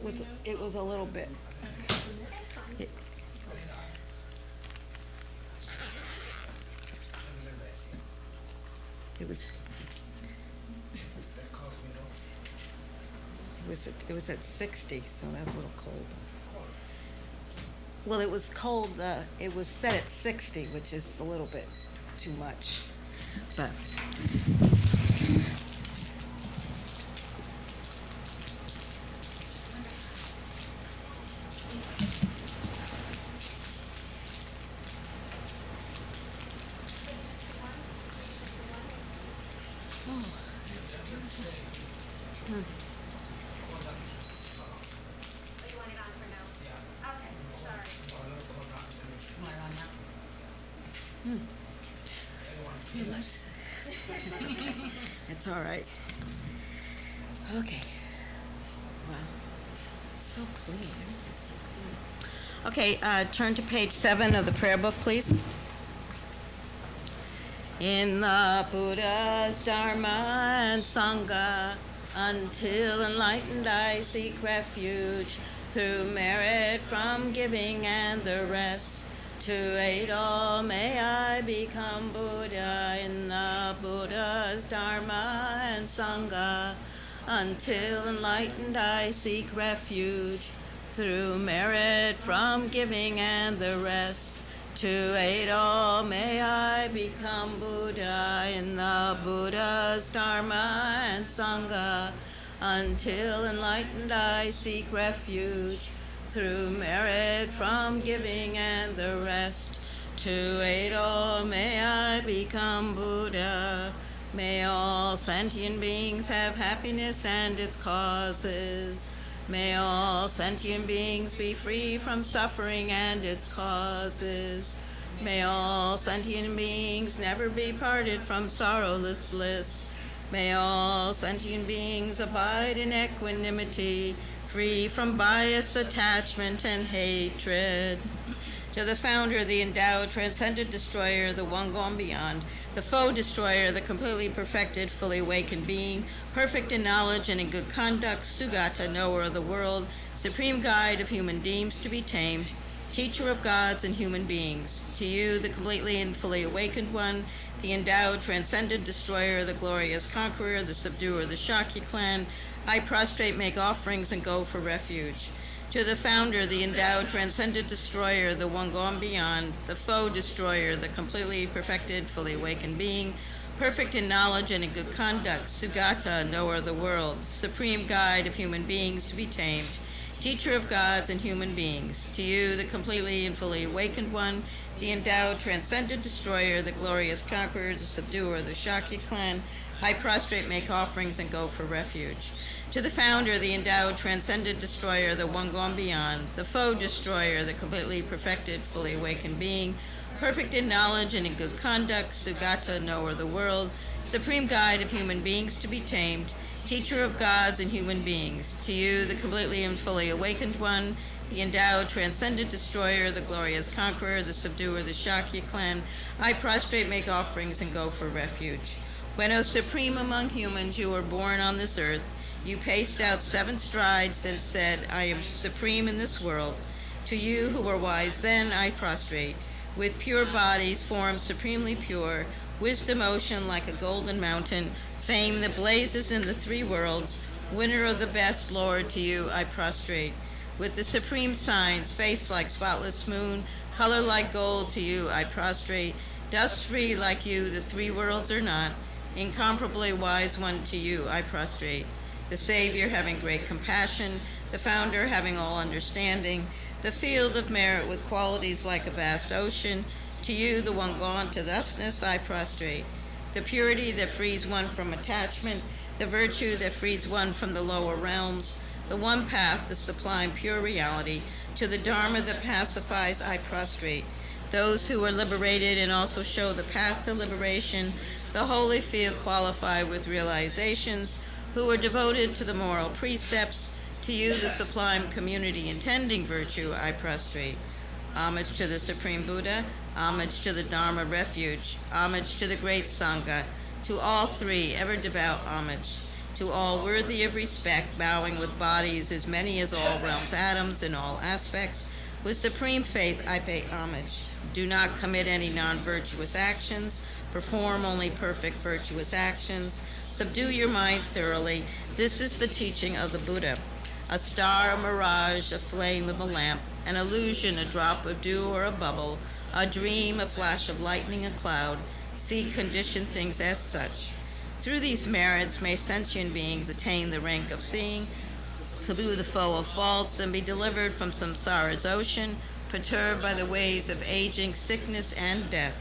was a little bit. It was at 60, so that's a little cold. Well, it was cold. It was set at 60, which is a little bit too much, but. It's all right. Okay. Wow. So clean. So clean. Okay, turn to page 7 of the prayer book, please. In the Buddha's Dharma and Sangha, until enlightened I seek refuge, through merit from giving and the rest. To aid all may I become Buddha in the Buddha's Dharma and Sangha. Until enlightened I seek refuge, through merit from giving and the rest. To aid all may I become Buddha in the Buddha's Dharma and Sangha. Until enlightened I seek refuge, through merit from giving and the rest. To aid all may I become Buddha. May all sentient beings have happiness and its causes. May all sentient beings be free from suffering and its causes. May all sentient beings never be parted from sorrowless bliss. May all sentient beings abide in equanimity, free from bias, attachment, and hatred. To the founder, the endowed, transcendent destroyer, the one gone beyond, the foe destroyer, the completely perfected, fully awakened being, perfect in knowledge and in good conduct, Sugata, knower of the world, supreme guide of human beings to be tamed, teacher of gods and human beings. To you, the completely and fully awakened one, the endowed, transcendent destroyer, the glorious conqueror, the subduer, the Shakya clan, I prostrate, make offerings, and go for refuge. To the founder, the endowed, transcendent destroyer, the one gone beyond, the foe destroyer, the completely perfected, fully awakened being, perfect in knowledge and in good conduct, Sugata, knower of the world, supreme guide of human beings to be tamed, teacher of gods and human beings. To you, the completely and fully awakened one, the endowed, transcendent destroyer, the glorious conqueror, the subduer, the Shakya clan, I prostrate, make offerings, and go for refuge. To the founder, the endowed, transcendent destroyer, the one gone beyond, the foe destroyer, the completely perfected, fully awakened being, perfect in knowledge and in good conduct, Sugata, knower of the world, supreme guide of human beings to be tamed, teacher of gods and human beings. To you, the completely and fully awakened one, the endowed, transcendent destroyer, the glorious conqueror, the subduer, the Shakya clan, I prostrate, make offerings, and go for refuge. When, O supreme among humans, you were born on this earth, you paced out 7 strides, then said, I am supreme in this world. To you who were wise then, I prostrate. With pure bodies, forms supremely pure, wisdom ocean like a golden mountain, fame that blazes in the 3 worlds, winner of the best, Lord, to you I prostrate. With the supreme signs, face like spotless moon, color like gold, to you I prostrate. Dust free like you, the 3 worlds are not, incomparably wise one, to you I prostrate. The Savior having great compassion, the Founder having all understanding, the field of merit with qualities like a vast ocean, to you, the one gone to thusness, I prostrate. The purity that frees one from attachment, the virtue that frees one from the lower realms, the one path, the sublime pure reality, to the Dharma that pacifies, I prostrate. Those who are liberated and also show the path to liberation, the holy field qualified with realizations, who are devoted to the moral precepts, to you, the sublime community intending virtue, I prostrate. Homage to the Supreme Buddha, homage to the Dharma refuge, homage to the great Sangha, to all 3 ever devout homage. to all worthy of respect, bowing with bodies as many as all realms' atoms in all aspects. With supreme faith, I pay homage. Do not commit any non-virtuous actions. Perform only perfect virtuous actions. Subdue your mind thoroughly. This is the teaching of the Buddha. A star, a mirage, a flame of a lamp, an illusion, a drop of dew or a bubble, a dream, a flash of lightning, a cloud. See conditioned things as such. Through these merits may sentient beings attain the rank of seeing, subdue the foe of faults, and be delivered from samsara's ocean, perturbed by the waves of aging, sickness, and death.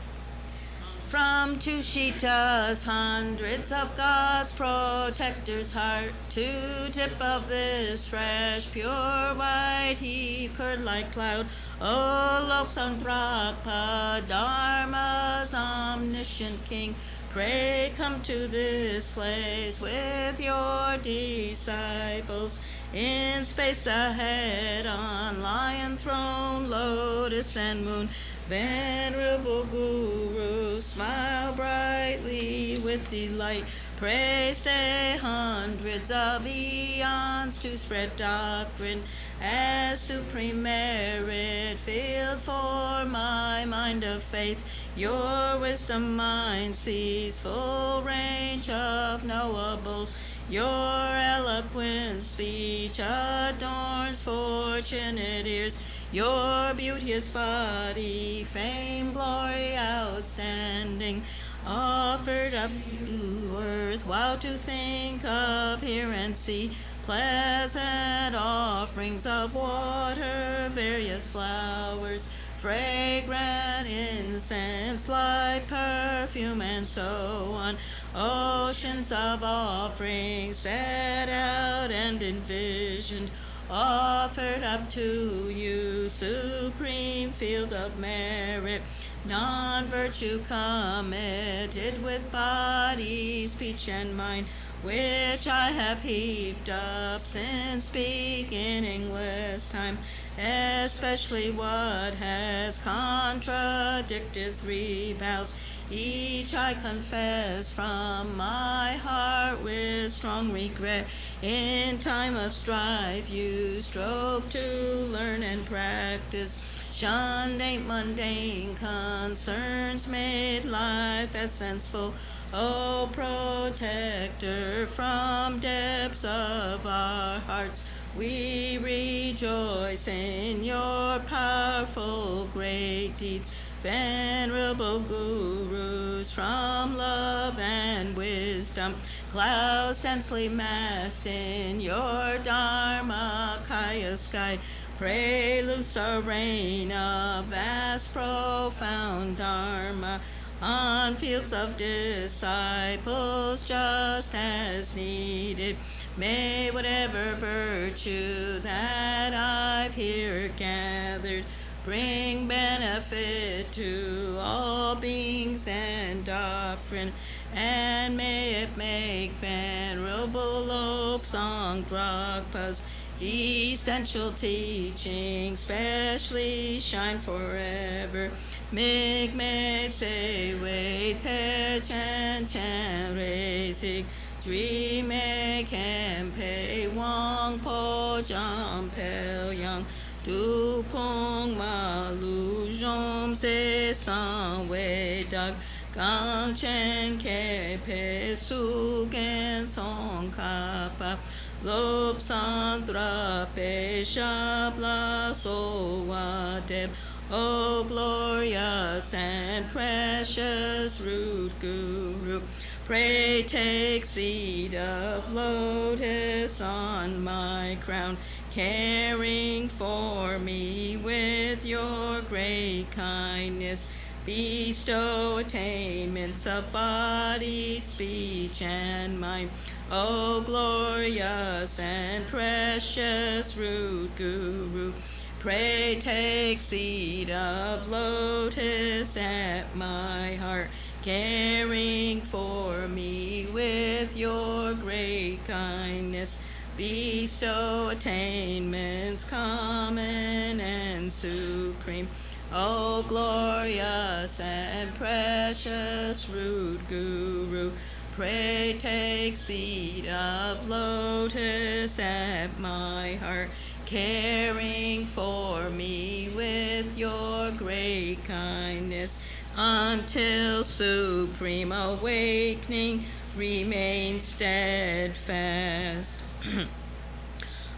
From Tushita's hundreds of God's protector's heart, to tip of this fresh, pure white heap, curd like cloud, O Lobsang Drakpa, Dharma's omniscient king, pray come to this place with your disciples. In space ahead, on lion throne, lotus and moon, venerable Guru, smile brightly with delight. Pray stay hundreds of eons to spread doctrine as supreme merit filled for my mind of faith. Your wisdom mind sees full range of knowables. Your eloquent speech adorns fortunate ears. Your beauteous body, fame, glory, outstanding, offered up to earth, while to think of, hear, and see, pleasant offerings of water, various flowers, fragrant incense, light perfume, and so on. Oceans of offerings set out and envisioned, offered up to you, supreme field of merit, non-virtue committed with body, speech, and mind, which I have heaped up since beginningless time, especially what has contradicted three vows. Each I confess from my heart with strong regret. In time of strife you strove to learn and practice, shunned mundane concerns, made life essential. O protector from depths of our hearts, we rejoice in your powerful great deeds. Venerable gurus from love and wisdom, clouds densely massed in your Dharmakaya sky, pray loose a rain of vast profound Dharma on fields of disciples just as needed. May whatever virtue that I've here gathered bring benefit to all beings and doctrine, and may it make Venerable Lobsang Drakpa's essential teaching specially shine forever. Mig med se wei te chan chan re sig, dream me can pay wang po jam pel yang, du pong ma lu jom se san wei dak, gang chen ke pe su gen song ka pa, Lobsang Drakpa shab la so wa deb. O glorious and precious root Guru, pray take seed of lotus on my crown, caring for me with your great kindness. Bestow attainments of body, speech, and mind. O glorious and precious root Guru, pray take seed of lotus at my heart, caring for me with your great kindness. Bestow attainments common and supreme. O glorious and precious root Guru, Pray take seat of lotus at my heart, caring for me with your great kindness, until supreme awakening remain steadfast.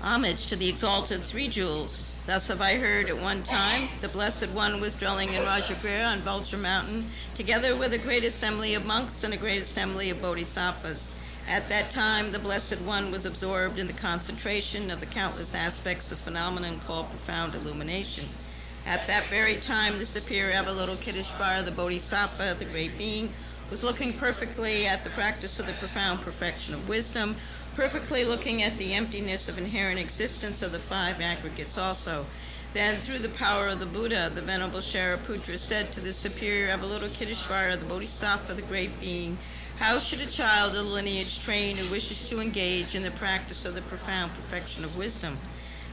Homage to the exalted three jewels. Thus have I heard at one time the Blessed One was dwelling in Rajagriha on Vulture Mountain, together with a great assembly of monks and a great assembly of bodhisattvas. At that time, the Blessed One was absorbed in the concentration of the countless aspects of phenomenon called profound illumination. At that very time, the superior Avalokiteshvara, the Bodhisattva, the great being, was looking perfectly at the practice of the profound perfection of wisdom, perfectly looking at the emptiness of inherent existence of the five aggregates also. Then, through the power of the Buddha, the Venerable Shariputra said to the superior Avalokiteshvara, the Bodhisattva, the great being, how should a child of the lineage train who wishes to engage in the practice of the profound perfection of wisdom?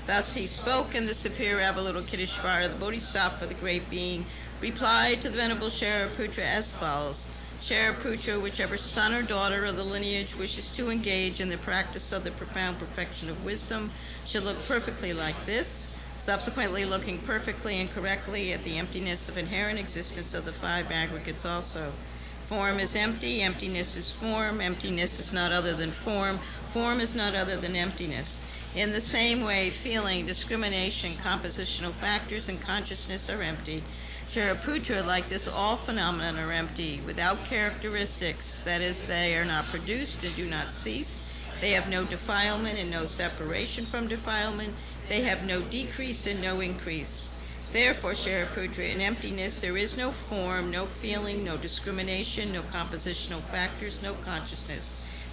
Thus he spoke, and the superior Avalokiteshvara, the Bodhisattva, the great being, replied to the Venerable Shariputra as follows. Shariputra, whichever son or daughter of the lineage wishes to engage in the practice of the profound perfection of wisdom should look perfectly like this, subsequently looking perfectly and correctly at the emptiness of inherent existence of the five aggregates also. Form is empty, emptiness is form is not other than form is not other than emptiness. In the same way, feeling, discrimination, compositional factors, and consciousness are empty. Shariputra, like this, all phenomena are empty, without characteristics, that is, they are not produced and do not cease. They have no defilement and no separation from defilement. They have no decrease and no increase. Therefore, Shariputra, in emptiness there is no form, no feeling, no discrimination, no compositional factors, no consciousness.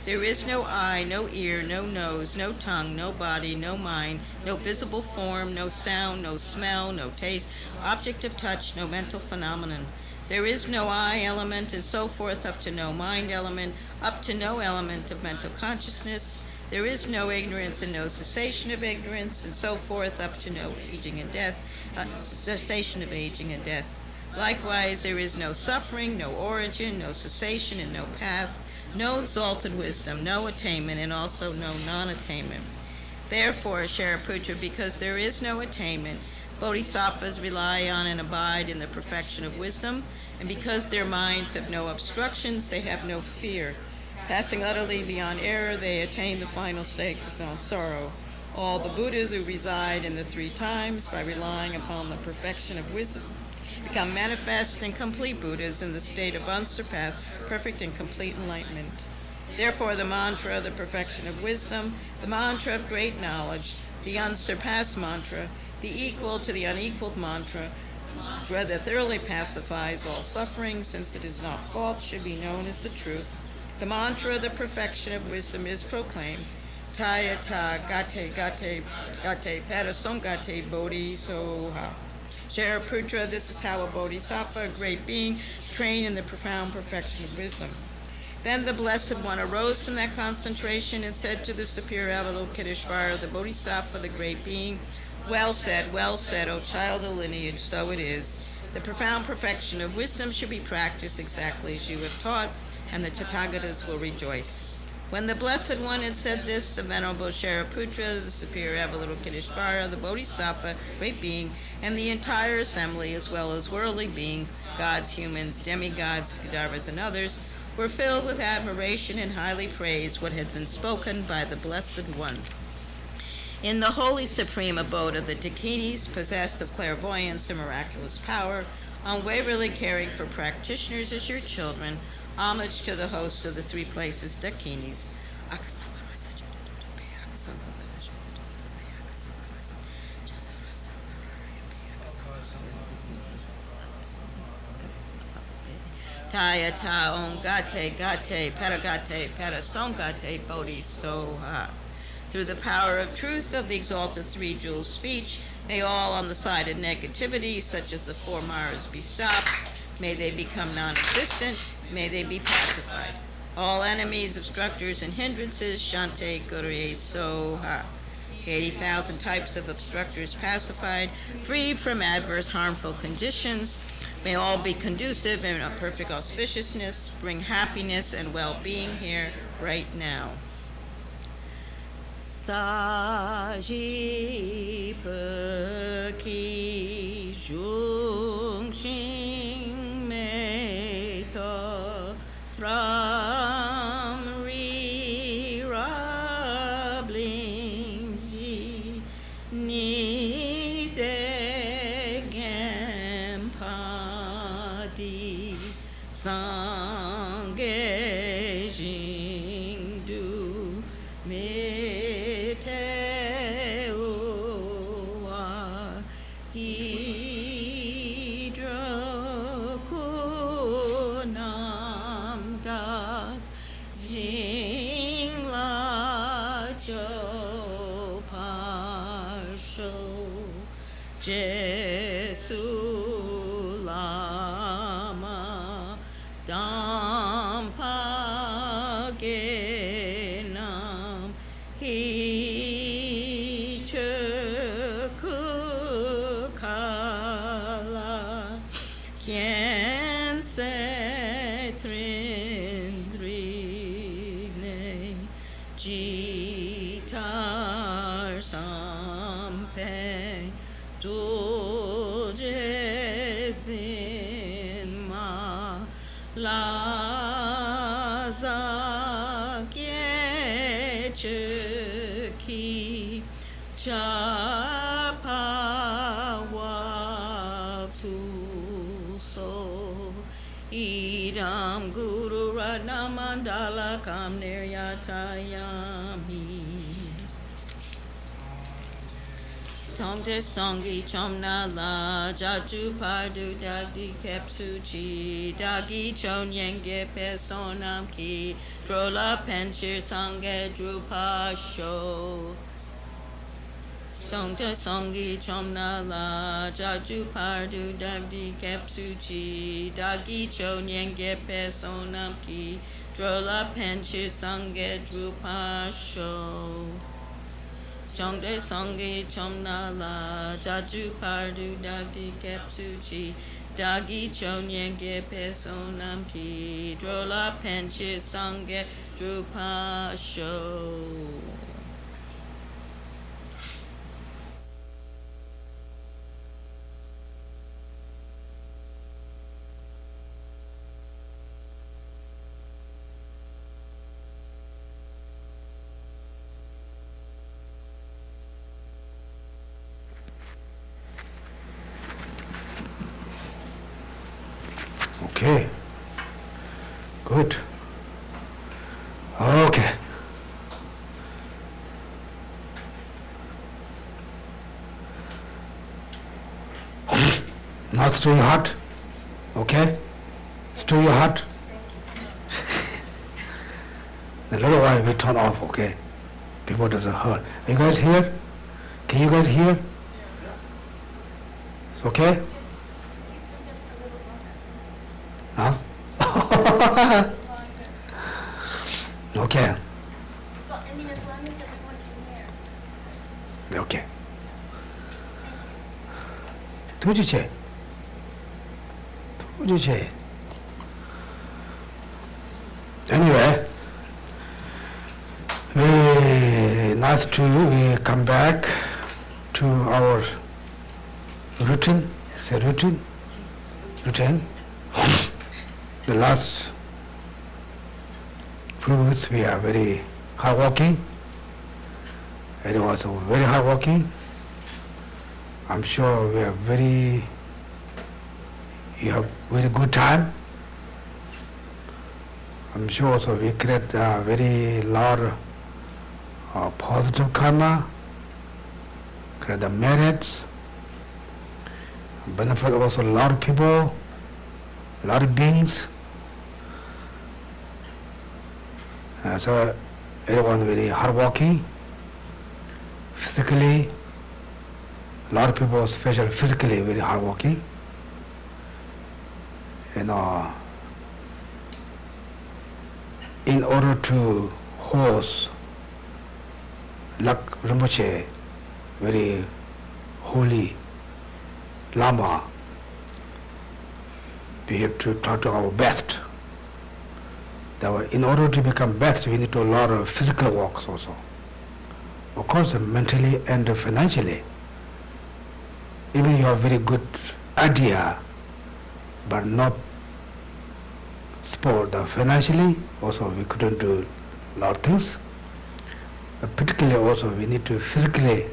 There is no eye, no ear, no nose, no tongue, no body, no mind, no visible form, no sound, no smell, no taste, object of touch, no mental phenomenon. There is no I element, and so forth, up to no mind element, up to no element of mental consciousness. There is no ignorance and no cessation of ignorance, and so forth, up to no aging and death, cessation of aging and death. Likewise, there is no suffering, no origin, no cessation, and no path. No exalted wisdom, no attainment, and also no non-attainment. Therefore, Shariputra, because there is no attainment, bodhisattvas rely on and abide in the perfection of wisdom, and because their minds have no obstructions, they have no fear. Passing utterly beyond error, they attain the final state without sorrow. All the Buddhas who reside in the three times, by relying upon the perfection of wisdom, become manifest and complete Buddhas in the state of unsurpassed, perfect and complete enlightenment. Therefore, the mantra of the perfection of wisdom, the mantra of great knowledge, the unsurpassed mantra, the equal to the unequaled mantra, that thoroughly pacifies all suffering, since it is not false, should be known as the truth. The mantra of the perfection of wisdom is proclaimed. Tayata gate gate gate parasongate bodhi soha. Shariputra, this is how a bodhisattva, a great being, trained in the profound perfection of wisdom. Then the Blessed One arose from that concentration and said to the superior Avalokiteshvara, the bodhisattva, the great being, well said, O child of lineage, so it is. The profound perfection of wisdom should be practiced exactly as you have taught, and the Tathagatas will rejoice. When the Blessed One had said this, the Venerable Shariputra, the superior Avalokiteshvara, the Bodhisattva, great being, and the entire assembly, as well as worldly beings, gods, humans, demigods, Gandharvas, and others, were filled with admiration and highly praised what had been spoken by the Blessed One. In the holy supreme abode of the Dakinis, possessed of clairvoyance and miraculous power, unwaveringly caring for practitioners as your children, homage to the hosts of the three places, Dakinis. Taya ta om gate gate paragate parasongate bodhi soha. Through the power of truth of the exalted three jewels speech, may all on the side of negativity, such as the four maras, be stopped. May they become non-existent. May they be pacified. All enemies, obstructors, and hindrances, shante gurye soha. 80,000 types of obstructors pacified, freed from adverse harmful conditions, May all be conducive and a perfect auspiciousness, bring happiness and well-being here right now. Saji Peki Jung Xing Mei To Tram Ri Ra Bling Ji Ni De Gem Pa Di Sang Ge Jing Du Me Te Wa Hi Dro Ku Nam Dat Jing La Jo Par Sho Jesu Lama Dam Pa Ge Nam Hi Che Ku Kala Kien Se Trin Dri Ne Ji Tar Sam Pe Du Je Zin Ma La Za Kye Che Ki Cha Pa Wa Tu So Idam Guru Ratna Mandala Kam Niryatayami Tongde Songi Chomna La Jaju Pardu Dagi Kepsuchi Dagi Chon Yenge Pesonam Ki Drola Penchir Sange Drupa Sho Tongde Songi Chomna La Jaju Pardu Dagi Kepsuchi Dagi Chon Yenge Pesonam Ki Drola Penchir Sange Drupa Sho Chongde Songi Chomna La Jaju Pardu Dagi Kepsuchi Dagi Chonyenge Pesonam Ki Drola Penchi Sange Drupa Sho. Okay, good. Okay. Now stir your heart. Okay? Stir your heart. The little while we turn off, okay? People doesn't hurt. Are you guys here? Can you guys hear? It's okay? Huh? Okay. So, I mean, as long as everyone can hear. Okay. 도대체. Anyway, nice to come back to our routine. Say routine. Routine. The last few weeks we are very hardworking. It was very hardworking. I'm sure we are you have very good time. I'm sure also we create a very lot of positive karma, create the merits, benefit also a lot of people, a lot of beings. So everyone very hardworking, physically, a lot of people, especially physically, very hardworking. In order to host Rinpoche, very holy Lama, we have to try to our best. In order to become best, we need to do a lot of physical works also. Of course, mentally and financially. Even you have very good idea, but not sport. Financially, also we couldn't do a lot of things. But particularly also we need to physically,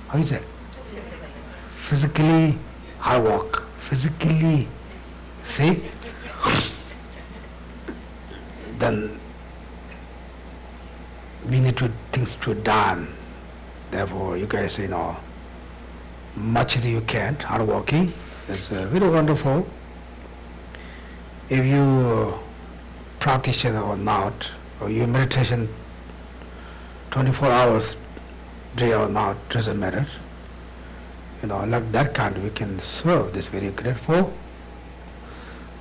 how you say? Physically hard work. Physically, see? Then we need to things to done. Therefore, you guys, much as you can, hard working. It's very wonderful. If you practice it or not, or you meditation 24 hours, day or not, doesn't matter. Like that kind, we can serve. This very grateful.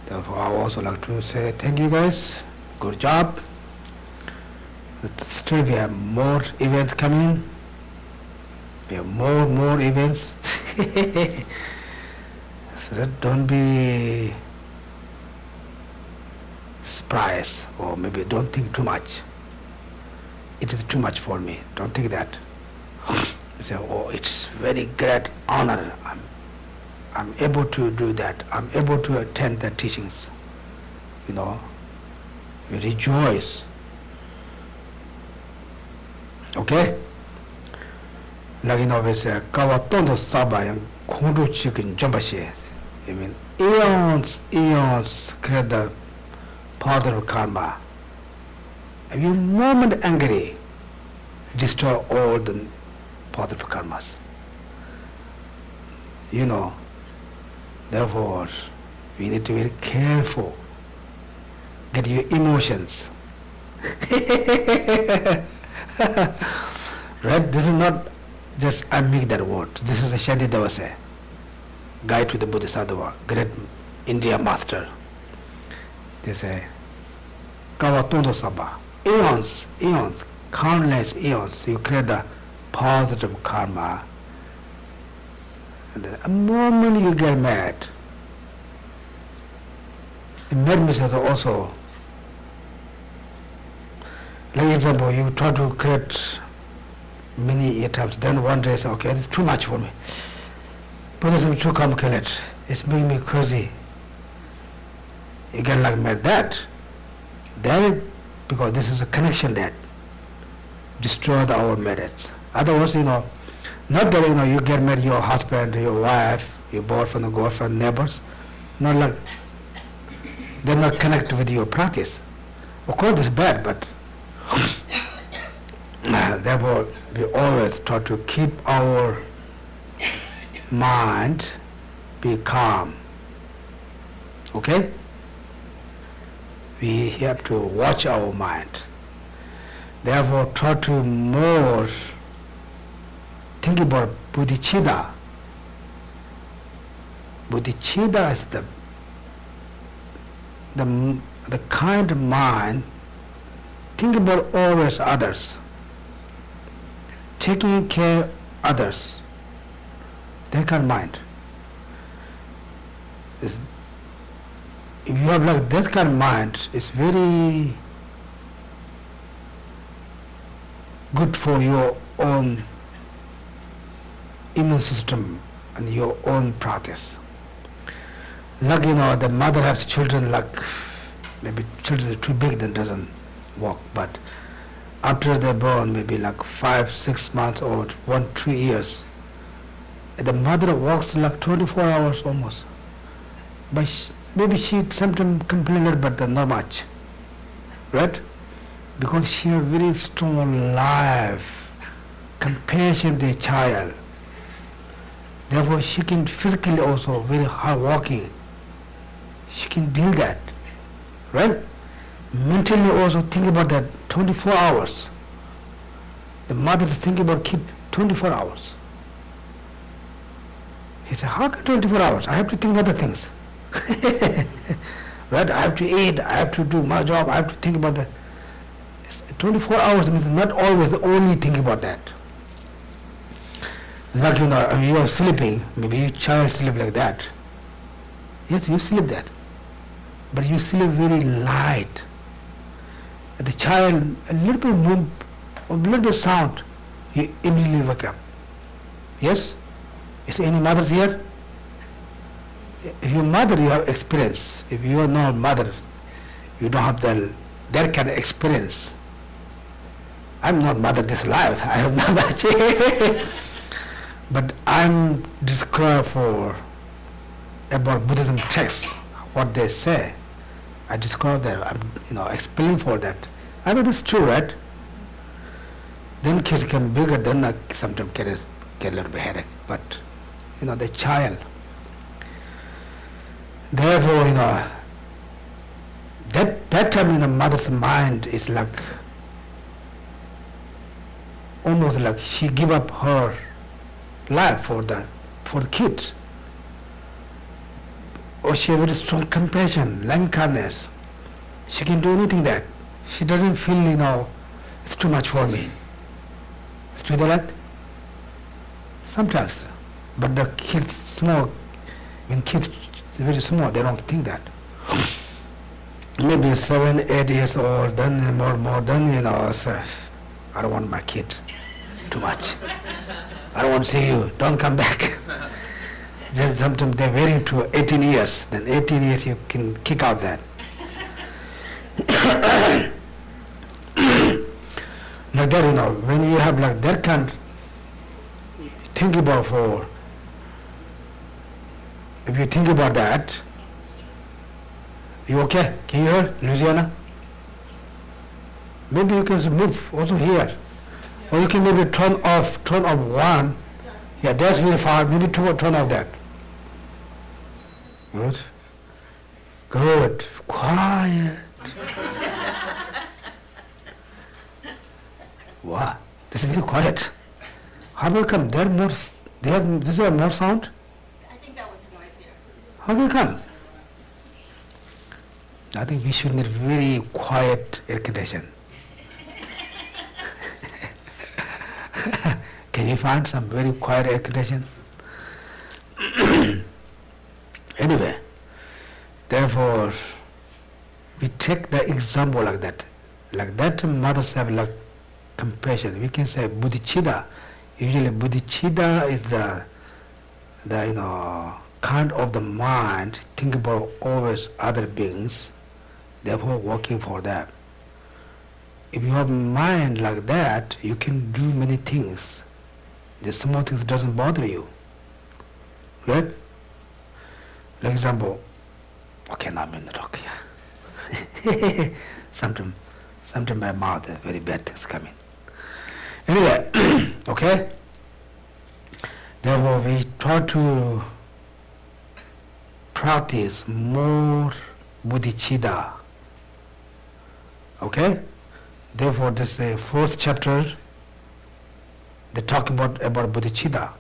Therefore, I would also like to say thank you guys. Good job. Still, we have more events coming. We have more events. So that don't be surprised, or maybe don't think too much. It is too much for me. Don't think that. You say, oh, it's very great honor. I'm able to do that. I'm able to attend the teachings. We rejoice. Okay? Like we say, Kawatondo Saba and Kundu Chicken Jumbashi. I mean, eons create the powder of karma. If you moment angry, destroy all the powder of karmas. Therefore, we need to be very careful. Get your emotions. Right? This is not just I make that word. This is a Shantideva say, guide to the Bodhisattva, great India master. They say, Kawatondo Saba, eons, countless eons, you create the positive karma. And the moment you get mad, the madness is also, like example, you try to create many attempts, then one day say, okay, it's too much for me. Buddhism is too complicated. It's making me crazy. You get like mad. That because this is a connection that destroyed our merits. Otherwise, not that you get married, your husband, your wife, your boyfriend, girlfriend, neighbors, not like they're not connected with your practice. Of course, it's bad, but therefore we always try to keep our mind be calm. Okay? We have to watch our mind. Therefore, try to more think about bodhicitta. Bodhicitta is the kind of mind think about always others, taking care of others. That kind of mind. If you have like that kind of mind, it's very good for your own immune system and your own practice. Like the mother has children, like maybe children are too big, then doesn't work. But after they're born, maybe like 5-6 months or 1-2 years, the mother works like 24 hours almost. But maybe she sometimes complains, but not much, right? Because she has very strong life, compassion to the child. Therefore, she can physically also very hard working. She can deal that, right? Mentally also think about that 24 hours. The mother is thinking about kid 24 hours. He said, how can 24 hours? I have to think other things. Right? I have to eat, I have to do my job, I have to think about that. 24 hours means not always only think about that. Like you are sleeping, maybe your child sleep like that. Yes, you sleep that. But you sleep very light. The child, a little bit move, a little bit sound, you immediately wake up. Yes? Is there any mothers here? If you're mother, you have experience. If you are not mother, you don't have that kind of experience. I'm not mother this life. I have not much. But I'm described for about Buddhism texts, what they say. I describe that. I'm explaining for that. I know it's true, right? Then kids become bigger. Then sometimes get a little bit headache. But the child. Therefore, that time in the mother's mind is like almost like she give up her life for the kid. Or she has very strong compassion, loving kindness. She can do anything that. She doesn't feel, it's too much for me. It's true that? Sometimes. But the kids small, when kids very small, they don't think that. Maybe 7, 8 years old, then more than, say, I don't want my kid. It's too much. I don't want to see you. Don't come back. Just sometimes they're waiting to 18 years. Then 18 years you can kick out that. Like that, when you have like that kind, think about if you think about that, you okay? Can you hear, Louisiana? Maybe you can move also here. Or you can maybe turn off one. Yeah, that's very far. Maybe turn off that. Good. Good. Quiet. Wow, this is very quiet. How will come? This is more sound? I think that was noisier. How will come? I think we should need very quiet air condition. Can you find some very quiet air condition? Anyway, therefore, we take the example like that. Like that, mothers have like compassion. We can say bodhicitta. Usually, bodhicitta is the kind of the mind think about always other beings. Therefore, working for them. If you have mind like that, you can do many things. The small things doesn't bother you, right? For example, okay, now I'm in the talk here. Sometimes my mouth has very bad things coming. Anyway, okay. Therefore, we try to practice more bodhicitta. Okay. Therefore, this fourth chapter, they talk about bodhicitta.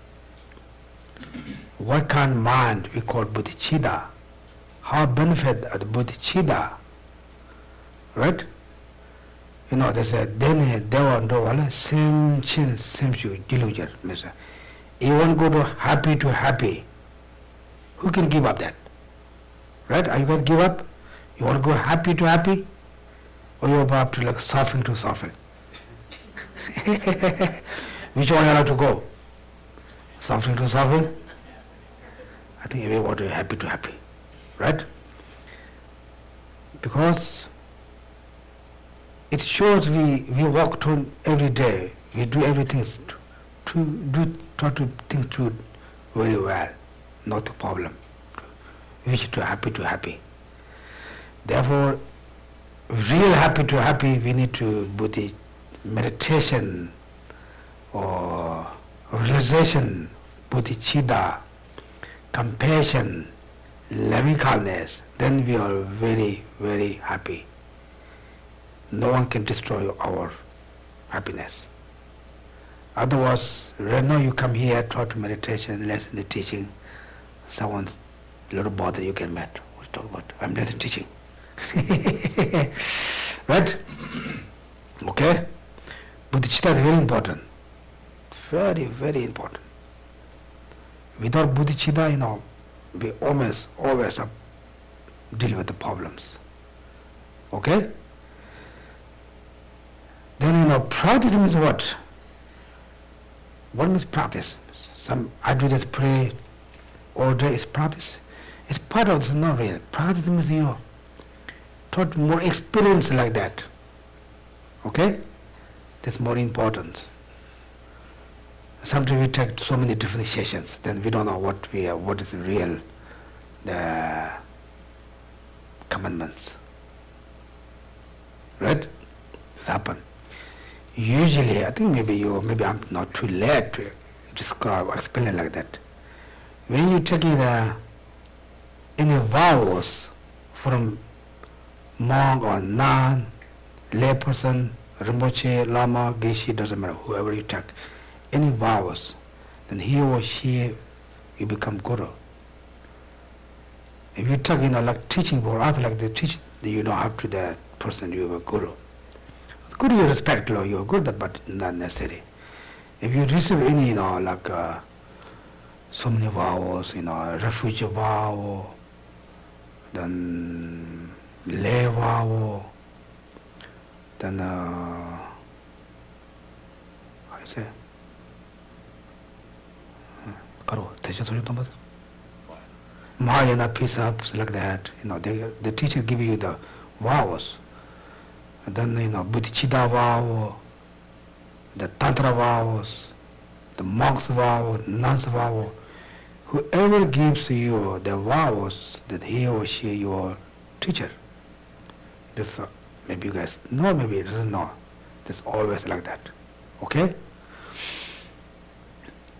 What kind of mind we call bodhicitta? How benefit of the bodhicitta? Right? They say, Dene, Deva, Dovala, same chin, same shoe, diluger. You want to go to happy. Who can give up that? Right? Are you going to give up? You want to go happy to happy? Or you go up to like suffering to suffering? Which one you like to go? Suffering to suffering? I think we want to be happy to happy. Right? Because it shows we walk through every day, we do everything try to think through very well, not a problem. We should do happy to happy. Therefore, real happy to happy, we need to do the meditation or realization, bodhicitta, compassion, loving kindness, then we are very, very happy. No one can destroy our happiness. Otherwise, right now you come here, try to meditation, listen to teaching, someone's little bother you get mad. What you talk about? I'm listening teaching. Right? Okay? Bodhicitta is very important. Very, very important. Without bodhicitta, we always deal with the problems. Okay? Then practice means what? What means practice? I do this pray all day is practice. It's part of this, not real. Practice means you taught more experience like that. Okay? That's more important. Sometimes we take so many different sessions, then we don't know what is real, the commandments. Right? It happens. Usually, I think maybe I'm not too late to describe, explain it like that. When you take any vows from monk or nun, layperson, Rinpoche, Lama, Geshe, doesn't matter, whoever you take, any vows, then he or she, you become guru. If you take, like teaching for others, like they teach, you don't have to that person, you are a guru. Guru you respect, you are good, but not necessary. If you receive any, like so many vows, refuge vow, then lay vow, then how you say? Mahayana precepts like that, the teacher give you the vows. And then Bodhisattva vow, the Tantra vows, the monk's vow, nun's vow. Whoever gives you the vows, that he or she your teacher. This maybe you guys know, maybe it doesn't know. It's always like that. Okay?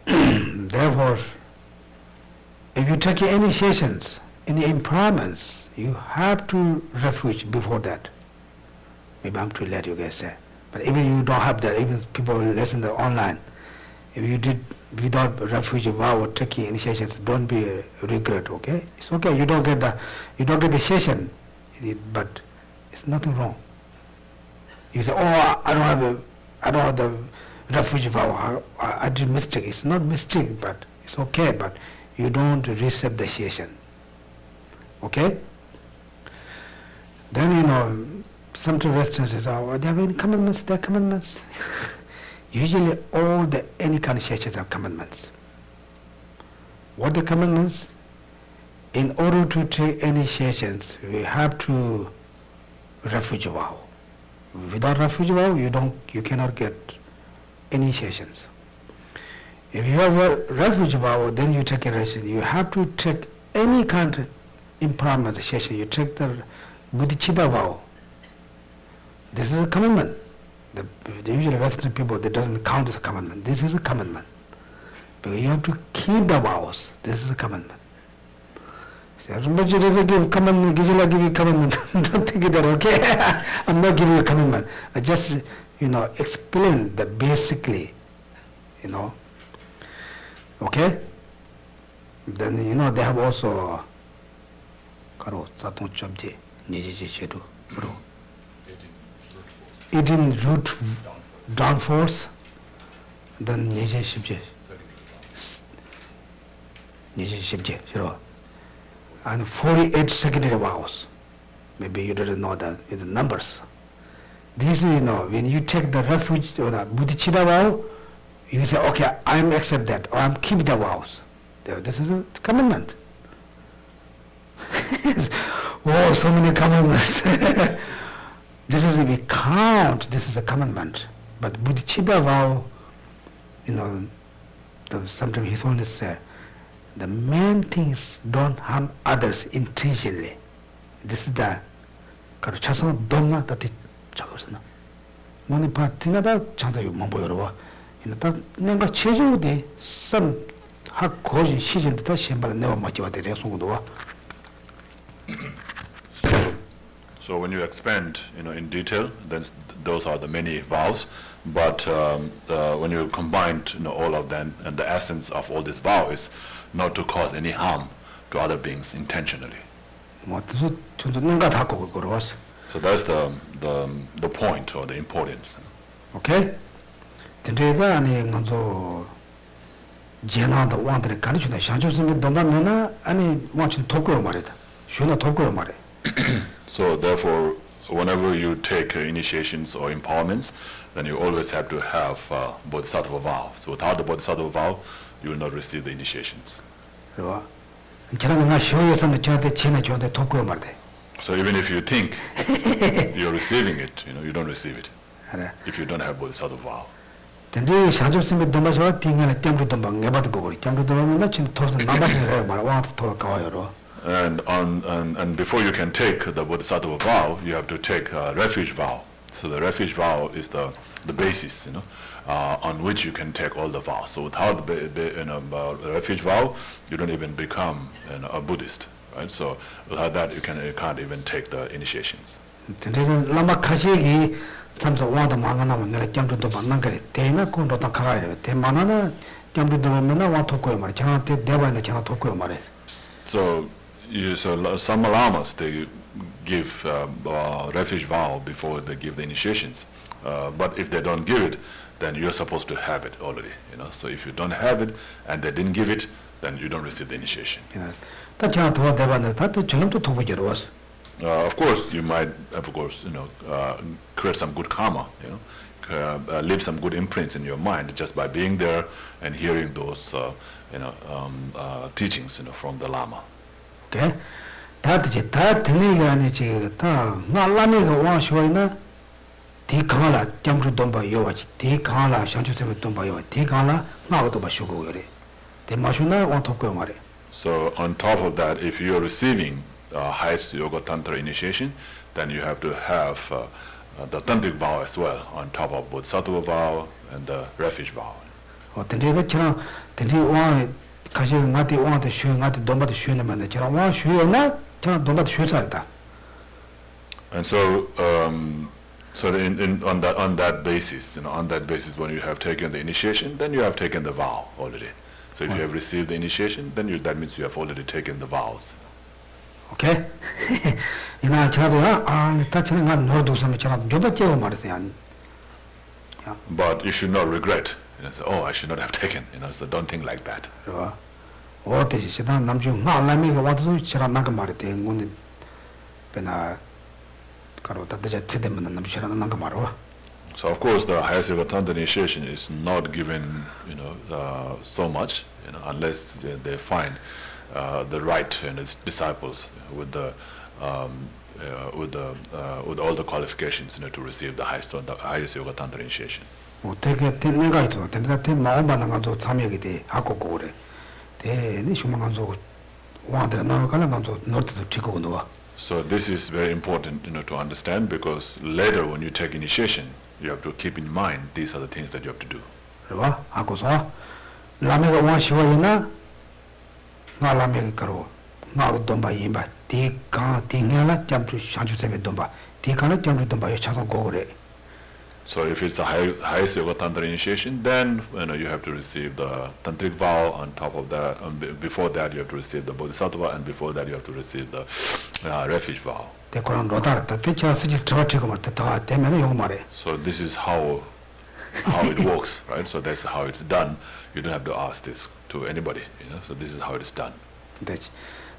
Therefore, if you take any initiations, any empowerments, you have to refuge before that. Maybe I'm too late, you guys say. But even you don't have that, even people listen to online, if you did without refuge vow or taking initiations, don't be regret, okay? It's okay, you don't get the session, but it's nothing wrong. You say, oh, I don't have the refuge vow, I did mistake. It's not mistake, but it's okay, but you don't receive the session. Okay? Then sometimes Westerners say, oh, there are any commandments, there are commandments. Usually any kind of sessions are commandments. What are the commandments? In order to take any sessions, we have to refuge vow. Without refuge vow, you cannot get any sessions. If you have a refuge vow, then you take a session. You have to take any kind of empowerment session. You take the Bodhisattva vow. This is a commandment. The usually Western people, they doesn't count as a commandment. This is a commandment. Because you have to keep the vows. This is a commandment. Rinpoche doesn't give commandment, Geshe-la give you commandment. Don't think that, okay? I'm not giving you a commandment. I just, explain that basically, okay? Then, they have also, Karo, Satung Chabje, Nijiji Shedu, Bro. 18 root downfalls, then Nijiji Shibje. Nijiji Shibje, Shiro. And 48 secondary vows. Maybe you didn't know that in the numbers. This is, when you take the refuge or the Bodhisattva vow, you say, okay, I accept that, or I'm keep the vows. This is a commandment. Oh, so many commandments. This is, if we count, this is a commandment. But Bodhisattva vow, sometimes His Holiness said, the main things don't harm others intentionally. This is the chasan donna that chakosana. Moni patinada chanta yu mambo yorwa. Inata nenga cheju de some hak kojin shijin ta shembala never machiwa de resungudwa. So when you expand, in detail, then those are the many vows. But when you combine, all of them, and the essence of all these vows is not to cause any harm to other beings intentionally. So that's the point or the importance. Okay? 제나도 wanted 가르치다 샹조스는 돈바면은 아니 완전 도구요 말이다. 쉬나 도구요 말이. So therefore, whenever you take initiations or empowerments, then you always have to have Bodhisattva vow. So without the Bodhisattva vow, you will not receive the initiations. 그거. 저는 나 쇼에서는 저한테 지나 저한테 도구요 말대. So even if you think you're receiving it, you don't receive it 알아. if you don't have Bodhisattva vow. 근데 샹조스는 돈바서 띵하는 짬도 돈방 내봐도 거기 짬도 돈바면 진짜 토서 나바지를 말 와서 더 가와요로. And before you can take the Bodhisattva vow, you have to take a refuge vow. So the refuge vow is the basis, on which you can take all the vows. So without the refuge vow, you don't even become a Buddhist, right? So without that, you can't even take the initiations. 근데 라마 카시기 참서 와도 망하나면 내가 짬도 만난 거래. 대나 군도다 가가요. 대만하나 짬도 보면은 와 토고요 말이. 저한테 대바는 저한테 토고요 말이. So some lamas, they give refuge vow before they give the initiations. But if they don't give it, then you're supposed to have it already. So if you don't have it and they didn't give it, then you don't receive the initiation. 다 저한테 와 대바는 다또 저놈도 토고지로 왔어. Of course, you might, create some good karma, leave some good imprints in your mind just by being there and hearing those, teachings, from the Lama. 오케이. 다들 다 되니가 아니지. 다 말라미가 와셔이나 디강라 점주 돈바 요와지. 디강라 샹주세면 돈바 요와. 디강라 나도 마셔고 그래. 대마슈나 와 토고요 말이. So on top of that, if you are receiving highest yoga tantra initiation, then you have to have the tantric vow as well on top of bodhisattva vow and the refuge vow. 근데 저는 근데 와 가시 나한테 와한테 쉬어 나한테 돈바도 쉬어내면 저는 와 쉬어나 저는 돈바도 쉬어살다. And so on that basis, when you have taken the initiation, then you have taken the vow already. So if you have received the initiation, then that means you have already taken the vows. 오케이. 이나 저도야 다치는 건 너도 섬에 저는 몇 번째고 말했어요. But you should not regret. Say, oh, I should not have taken. So don't think like that. 그거 어때지? 시다 남주 말라미가 와도 저랑 나가 말했대. 근데 배나 가로다 대자 제대면 남주랑 나가 말어. So of course the highest yoga tantra initiation is not given, so much, unless they find the right disciples with all the qualifications, to receive the highest yoga tantra initiation. 되게 내가 있어. 근데 마음 받는 것도 참여하게 돼. 하고 그래. 대니 shumang 소 와들 나가는 것도 너도 찍고 놓아. So this is very important, to understand, because later when you take initiation, you have to keep in mind these are the things that you have to do. 그래봐. 하고서 라메가 와 시와이나 나 라메가 가로 나도 돈바 임바 디가 딩야라 점주 샹주세메 돈바 디가는 점주 돈바에 차서 고그래. So if it's the highest yoga tantra initiation, then you have to receive the tantric vow. On top of that, before that you have to receive the bodhisattva, and before that you have to receive the refuge vow. So this is how it works, right? So that's how it's done. You don't have to ask this to anybody, So this is how it's done.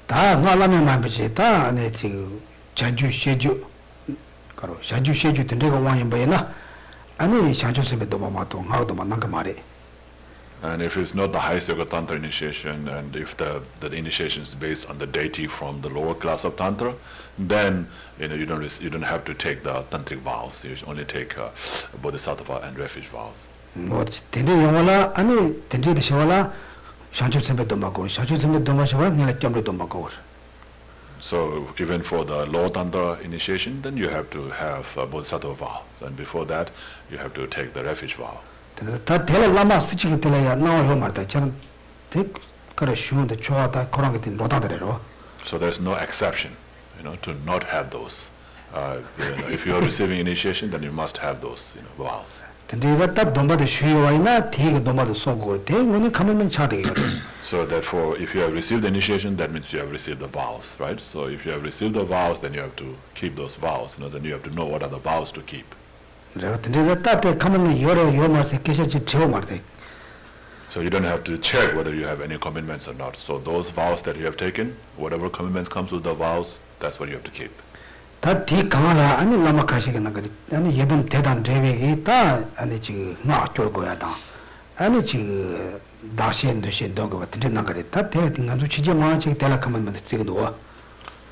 다 나라면만 비지 다 안에 지금 자주 쉐주 가로 자주 쉐주 된다고 와인 바이나 아니 샤주스베도 마마도 하고도 만난 거 말이. And if it's not the highest yoga tantra initiation, and if the initiation is based on the deity from the lower class of tantra, then you don't have to take the tantric vows. You only take bodhisattva and refuge vows. 뭐 된데 영어라 아니 된데 대셔라 샤주스베도 마고 샤주스베도 마셔라 내가 점도 마고. So even for the lower tantra initiation, then you have to have bodhisattva vow, and before that you have to take the refuge vow. 다 텔 라마 스치게 텔야 나와요 말다 저는 데 그래 쉬운데 좋아다 그런 게 로다더래로. So there's no exception, to not have those. If you are receiving initiation, then you must have those, vows. 근데 다 돈바도 쉬어와이나 되게 돈바도 쏘고 대원이 가면 차대요. So therefore, if you have received the initiation, that means you have received the vows, right? So if you have received the vows, then you have to keep those vows. Then you have to know what are the vows to keep. 내가 근데 다 가면 여러 요 말세 계셔지 저 말대. So you don't have to check whether you have any commitments or not. So those vows that you have taken, whatever commitments comes with the vows, that's what you have to keep. 다 디강라 아니 라마 가시겠나 그리 아니 예든 대단 대회기 다 아니 지금 나 쫄 거야 다 아니 지금 다시엔도 신도 거 같은 나 그래 다 대회 등간도 지지 마 지금 대락하면 지금도 와.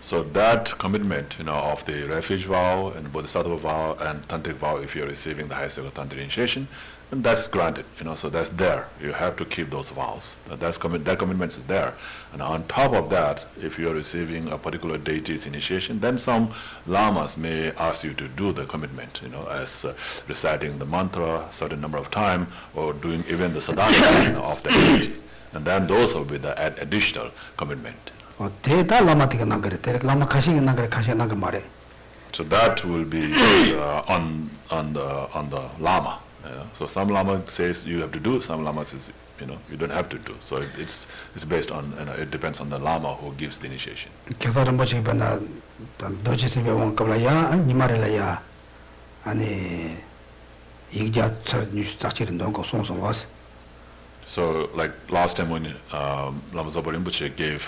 So that commitment, of the refuge vow and Bodhisattva vow and tantric vow, if you're receiving the highest level tantric initiation, and that's granted, so that's there. You have to keep those vows. That commitment is there. And on top of that, if you're receiving a particular deity's initiation, then some lamas may ask you to do the commitment, as reciting the mantra a certain number of times, or doing even the sadhana of the deity. And then those will be the additional commitment. 대다 라마티가 나 그래 대 라마 가시게 나 그래 가시게 나 그 말에. So that will be on the lama. So some lama says you have to do, some lama says you don't have to do. So it's based on it depends on the lama who gives the initiation. 계산은 뭐지 변나 도지스 배운 거라야 아니 말이라야 아니 이자 저 뉴스 작지는 dongo 송송 왔어. So like last time when Lama Zopa Rinpoche gave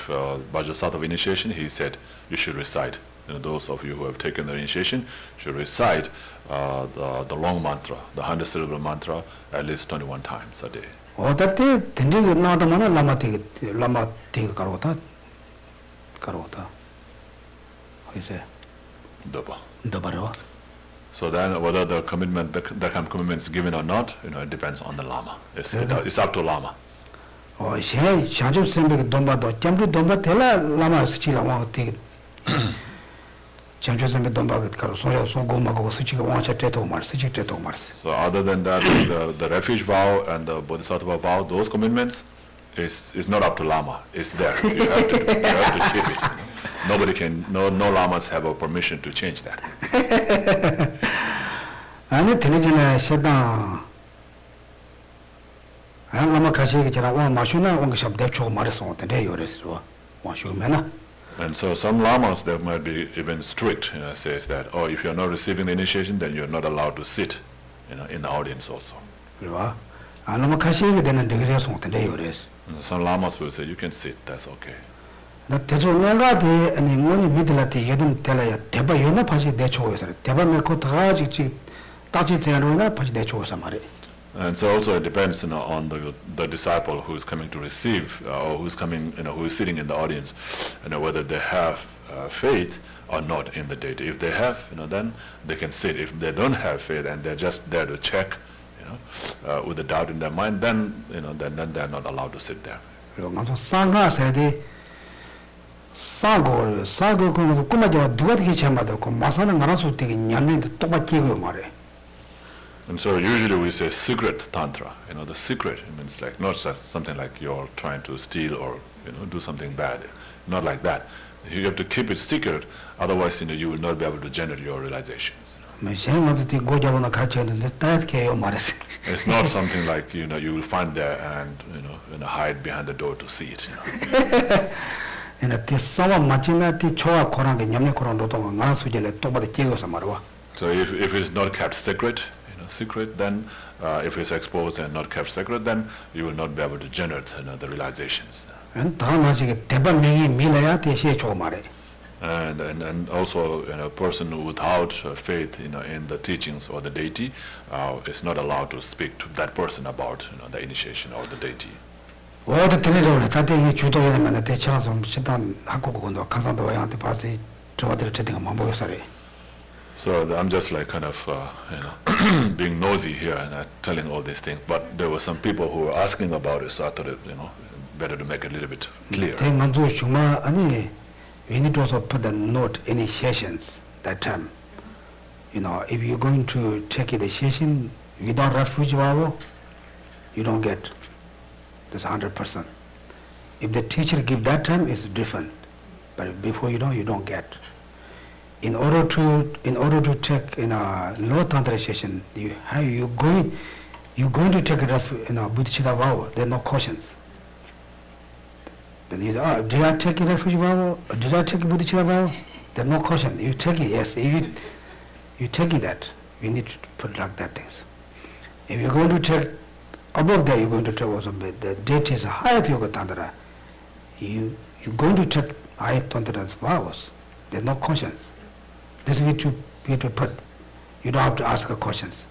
Bodhisattva initiation, he said you should recite. Those of you who have taken the initiation should recite the long mantra, the 100-syllable mantra, at least 21 times a day. 어때 된지 나도만 라마 되게 가로다. 그래서 더 바로. So then whether the commitment, the kind of commitment is given or not, it depends on the lama. It's up to lama. 제 자주 생각이 돈바도 점도 돈바 될라 라마 스치라 와 되게 자주 생각 돈바 가로 소야 소고마고 스치가 와차 때도 말 스치 때도 말. So other than that, the refuge vow and the Bodhisattva vow, those commitments is not up to lama. It's there. You have to keep it. Nobody can, no lamas have a permission to change that. 아니 들리잖아 세다. 라마 가시게 저라 와 마슈나 원가샵 대초 말했어 어때 요래서 와 쇼면아. And so some lamas, they might be even strict, says that, if you're not receiving the initiation, then you're not allowed to sit, in the audience also. 그래봐. 라마 가시게 되는 데그래서 어때 요래서. Some lamas will say you can sit, that's okay. 나 대소 내가 대 아니 원이 믿을라테 예든 telaya 대바 연나 파시 대초에서 대바 메고 다 지지 따지 되는나 파시 대초에서 말해. And so also it depends on the disciple who is coming to receive or who's coming, who is sitting in the audience, whether they have faith or not in the deity. If they have, then they can sit. If they don't have faith and they're just there to check, with a doubt in their mind, then then they're not allowed to sit there. 그리고 먼저 상가세대 사고 그거 꾸마져 누가 되게 참아도 그 마사는 알아서 되게 냠는데 똑같이 그 말해. And so usually we say secret tantra. The secret means like not just something like you're trying to steal or do something bad. Not like that. You have to keep it secret. Otherwise, you will not be able to generate your realizations. It's not something like you will find there and hide behind the door to see it. So if it's not kept secret, then if it's exposed and not kept secret, then you will not be able to generate the realizations. And also a person without faith in the teachings or the deity is not allowed to speak to that person about the initiation or the deity. So I'm just like kind of being nosy here and telling all these things, but there were some people who were asking about it, so I thought it better to make it a little bit clear. We need to also put the note initiations that time. If you're going to take initiation without refuge vow, you don't get. That's 100%. If the teacher give that time, it's different. But before you don't get. In order to take low tantra initiation, you're going to take it Bodhisattva vow. There are no questions. Then you say, did I take a refuge vow? Did I take a Bodhisattva vow? There's no question. You take it, yes. If you take it that, we need to put like that things. If you're going to take above that you're going to take also the deities highest yoga tantra. You're going to take highest tantra's vows. There's no conscience. This is what you have to put. You don't have to ask questions.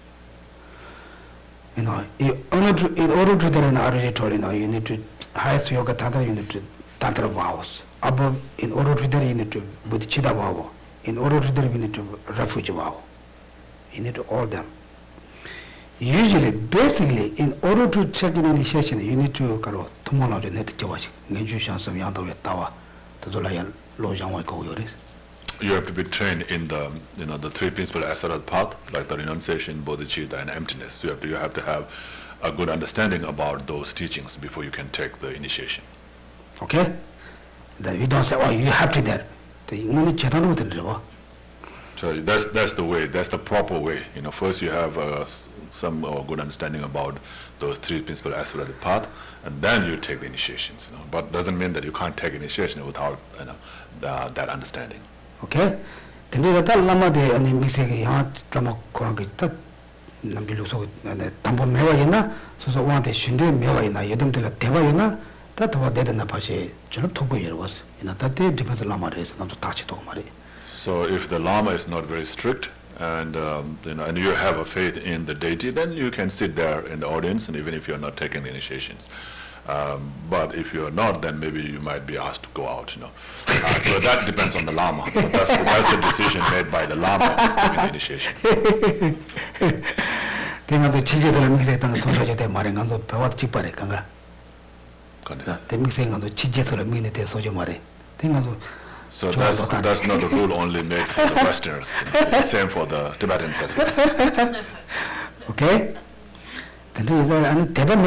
In order to do that, I already told you need to highest yoga tantra, you need to tantra vows. Above, in order to do that, you need to bodhicitta vow. In order to do that, you need to refuge vow. You need to all them. Usually, basically, in order to check in initiation, you need to go to the net jawaj. You have to be trained in the the three principal ascended path, like the renunciation, bodhicitta, and emptiness. You have to have a good understanding about those teachings before you can take the initiation. Okay? Then we don't say, oh, you have to that. So that's the way. That's the proper way. First you have some good understanding about those three principal ascended path, and then you take the initiations. But doesn't mean that you can't take initiation without that understanding. Okay? Then the Lama de and the Mixing Lama Korangita Nambiluso and the Tambo Mewayana, so one day Shinde Mewayana, Yedum de la Tevayana, that was dead in the Pache, Jalap Togo was. That day depends on Lama is not to touch it. So if the Lama is not very strict, and and you have a faith in the deity, then you can sit there in the audience, and even if you're not taking the initiations. But if you're not, then maybe you might be asked to go out. So that depends on the Lama. So that's the decision made by the Lama who's giving the initiation. So that's not a rule only made for the Westerners. It's the same for the Tibetans as well. Okay? Then Tibet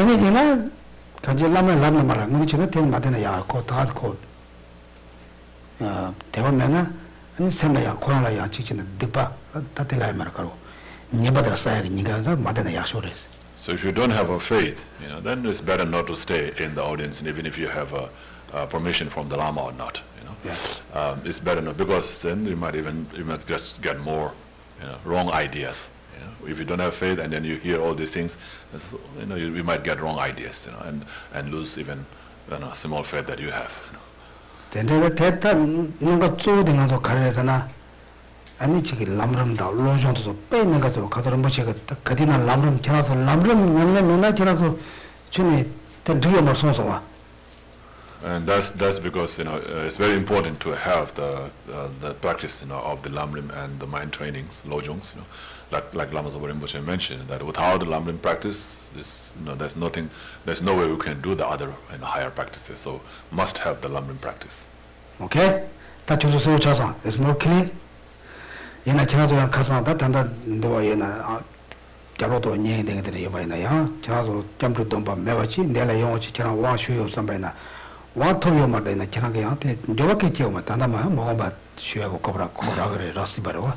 Kanjilama Lama Mara, Munichina ten Madena ko Tadko Tevamena, and Semaya, Korala Chichin, Dipa, Tatila Marcaro, Nebadra Sai, Nigaza, Madena Yashores. So if you don't have a faith, then it's better not to stay in the audience, and even if you have a permission from the Lama or not, Yes. It's better not, because then you might just get more, wrong ideas. If you don't have faith and then you hear all these things, you might get wrong ideas, and lose even small faith that you have. Then the Teta Ninga Tsu, the Nazo Karetana, and it's a Lamram, the Lojon to the Pain Negato, Katarambuchi, Katina Lamram, Chanazo, Lamram, Namina Chanazo, Chuni, then do your Marsonsova. And that's because it's very important to have the practice of the Lamrim and the mind trainings, lojongs, like Lama Zopa Rinpoche mentioned, that without the Lamrim practice, there's no way we can do the other higher practices. So must have the Lamrim practice. Okay? That you so chasa. It's more clear. In a chanazo and casa, that and that do in a Jaroto Nye the Yavana, Chanazo, Jambu Domba, Mevachi, Nella Yonchi, Chana, Washu, Sambana. What to your mother in a Chanagate, Jovaki, Matanama, Mohamba, Shuago Cobra, Rasibarova.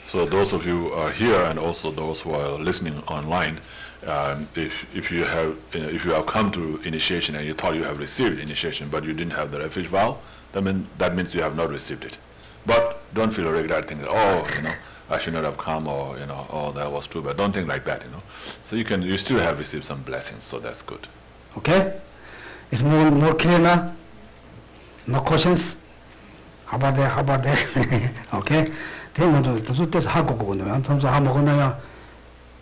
So those of you here and also those who are listening online, if you have come to initiation and you thought you have received initiation but you didn't have the refuge vow, that means you have not received it. But don't feel regret thinking, I should not have come, or oh, that was too bad. Don't think like that, So you still have received some blessings, so that's good. Okay? It's more clear now? No questions? How about that? Okay? Then that's how go on. Sometimes I'm going to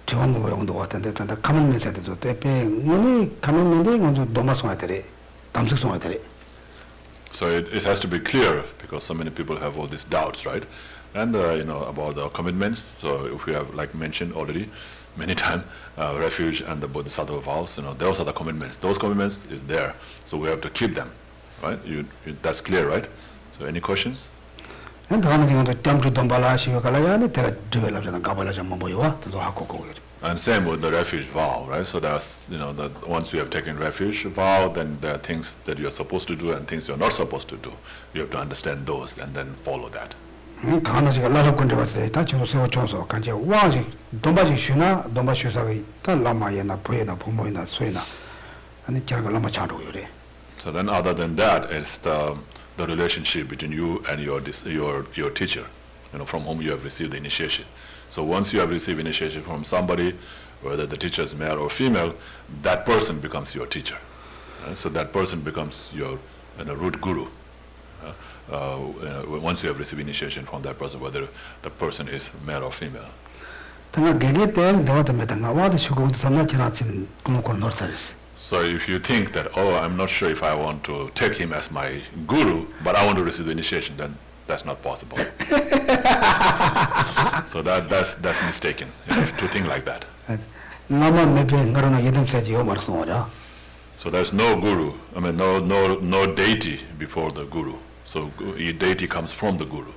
Chihuahua on the water and the common method is to pay money coming on the Domas Materi, Tamsus Materi. So it has to be clear, because so many people have all these doubts, right? And about the commitments. So if we have, like mentioned already many times, refuge and the Bodhisattva vows, those are the commitments. Those commitments is there, so we have to keep them, right? That's clear, right? So any questions? And the one thing on the Temple Dombala, Shivakalaya, tell it develop and Kabalaja Mamboya to the Hakoko. And same with the refuge vow, right? So there's, that once you have taken refuge vow, then there are things that you're supposed to do and things you're not supposed to do. You have to understand those and then follow that. Tanajiga lot of country was the touch of so choso, Kanji, Waji, Dombaji Shuna, Domba Shusagi, Lama Yena, Poena, Pomoina, Suena, and the Changalama Chandu. So then other than that is the relationship between you and your teacher, from whom you have received the initiation. So once you have received initiation from somebody, whether the teacher is male or female, that person becomes your teacher. So that person becomes your root guru. Once you have received initiation from that person, whether the person is male or female. So if you think that, oh, I'm not sure if I want to take him as my guru, but I want to receive the initiation, then that's not possible. So that's mistaken, to think like that. So there's no guru, no deity before the guru. So deity comes from the guru.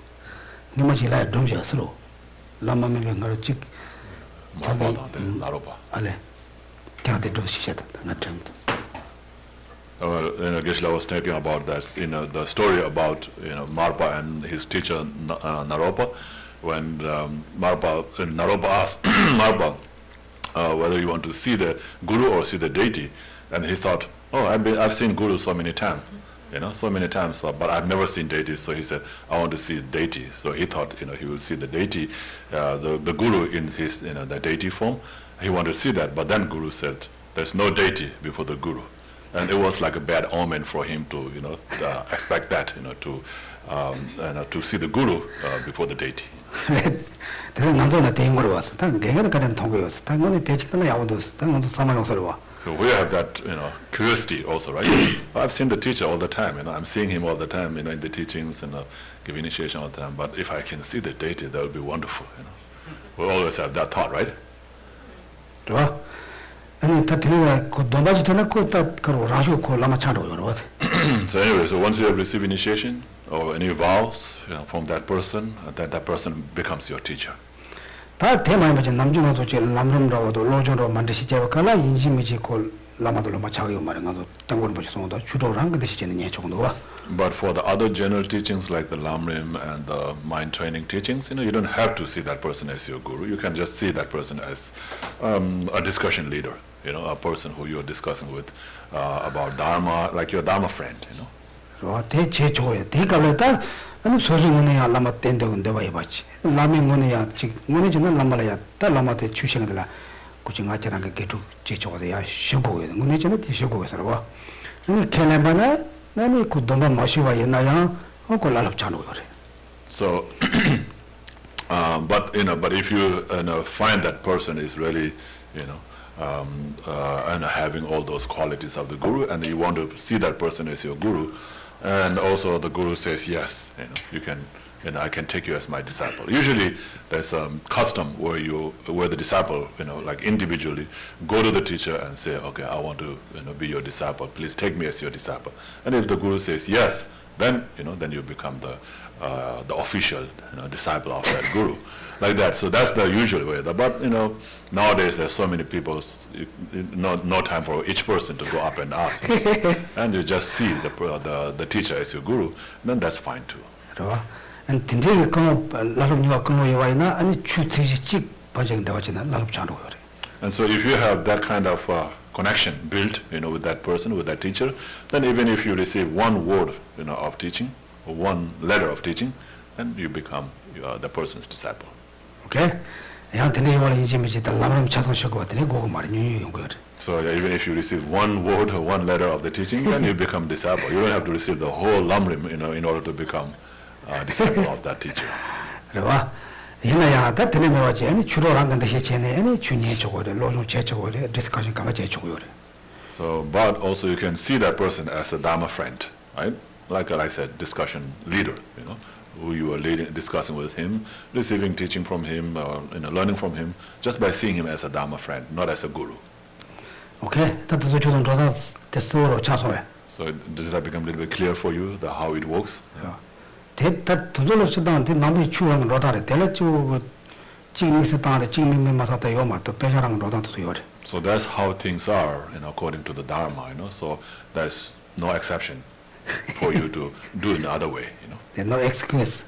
Geshe-la was talking about that, the story about Marpa and his teacher Naropa, when Naropa asked Marpa whether you want to see the guru or see the deity, and he thought, oh, I've seen guru so many times, but I've never seen deity. So he said, I want to see deity. So he thought, he will see the deity, the guru in his, the deity form. He wanted to see that, but then guru said, there's no deity before the guru. And it was like a bad omen for him to, expect that, to see the guru before the deity. So we have that, curiosity also, right? I've seen the teacher all the time, I'm seeing him all the time, in the teachings and give initiation all the time. But if I can see the deity, that would be wonderful. We always have that thought, right? So anyway, so once you have received initiation or any vows from that person, that person becomes your teacher. So but for the other general teachings like the Lamrim and the mind training teachings, you don't have to see that person as your guru. You can just see that person as a discussion leader, a person who you're discussing with about Dharma, like your Dharma friend, So Lama So, but if you find that person is really, and having all those qualities of the guru, and you want to see that person as your guru, and also the guru says yes, you can, I can take you as my disciple. Usually, there's a custom where the disciple, like individually, go to the teacher and say, okay, I want to, be your disciple. Please take me as your disciple. And if the guru says yes, then, then you become the official, disciple of that guru, like that. So that's the usual way. But nowadays there's so many people, no time for each person to go up and ask, and you just see the teacher as your guru, then that's fine too. And so if you have that kind of connection built, with that person, with that teacher, then even if you receive one word, of teaching, or one letter of teaching, then you become the person's disciple. Okay? So even if you receive one word or one letter of the teaching, then you become disciple. You don't have to receive the whole lamrim, in order to become a disciple of that teacher. So, but also you can see that person as a Dharma friend, right? Like I said, discussion leader, who you are discussing with him, receiving teaching from him, or learning from him, just by seeing him as a Dharma friend, not as a guru. Okay, so does that become a little bit clear for you, how it works? Yeah. So that's how things are, according to the Dharma, so there's no exception for you to do it the other way, There's no excuse.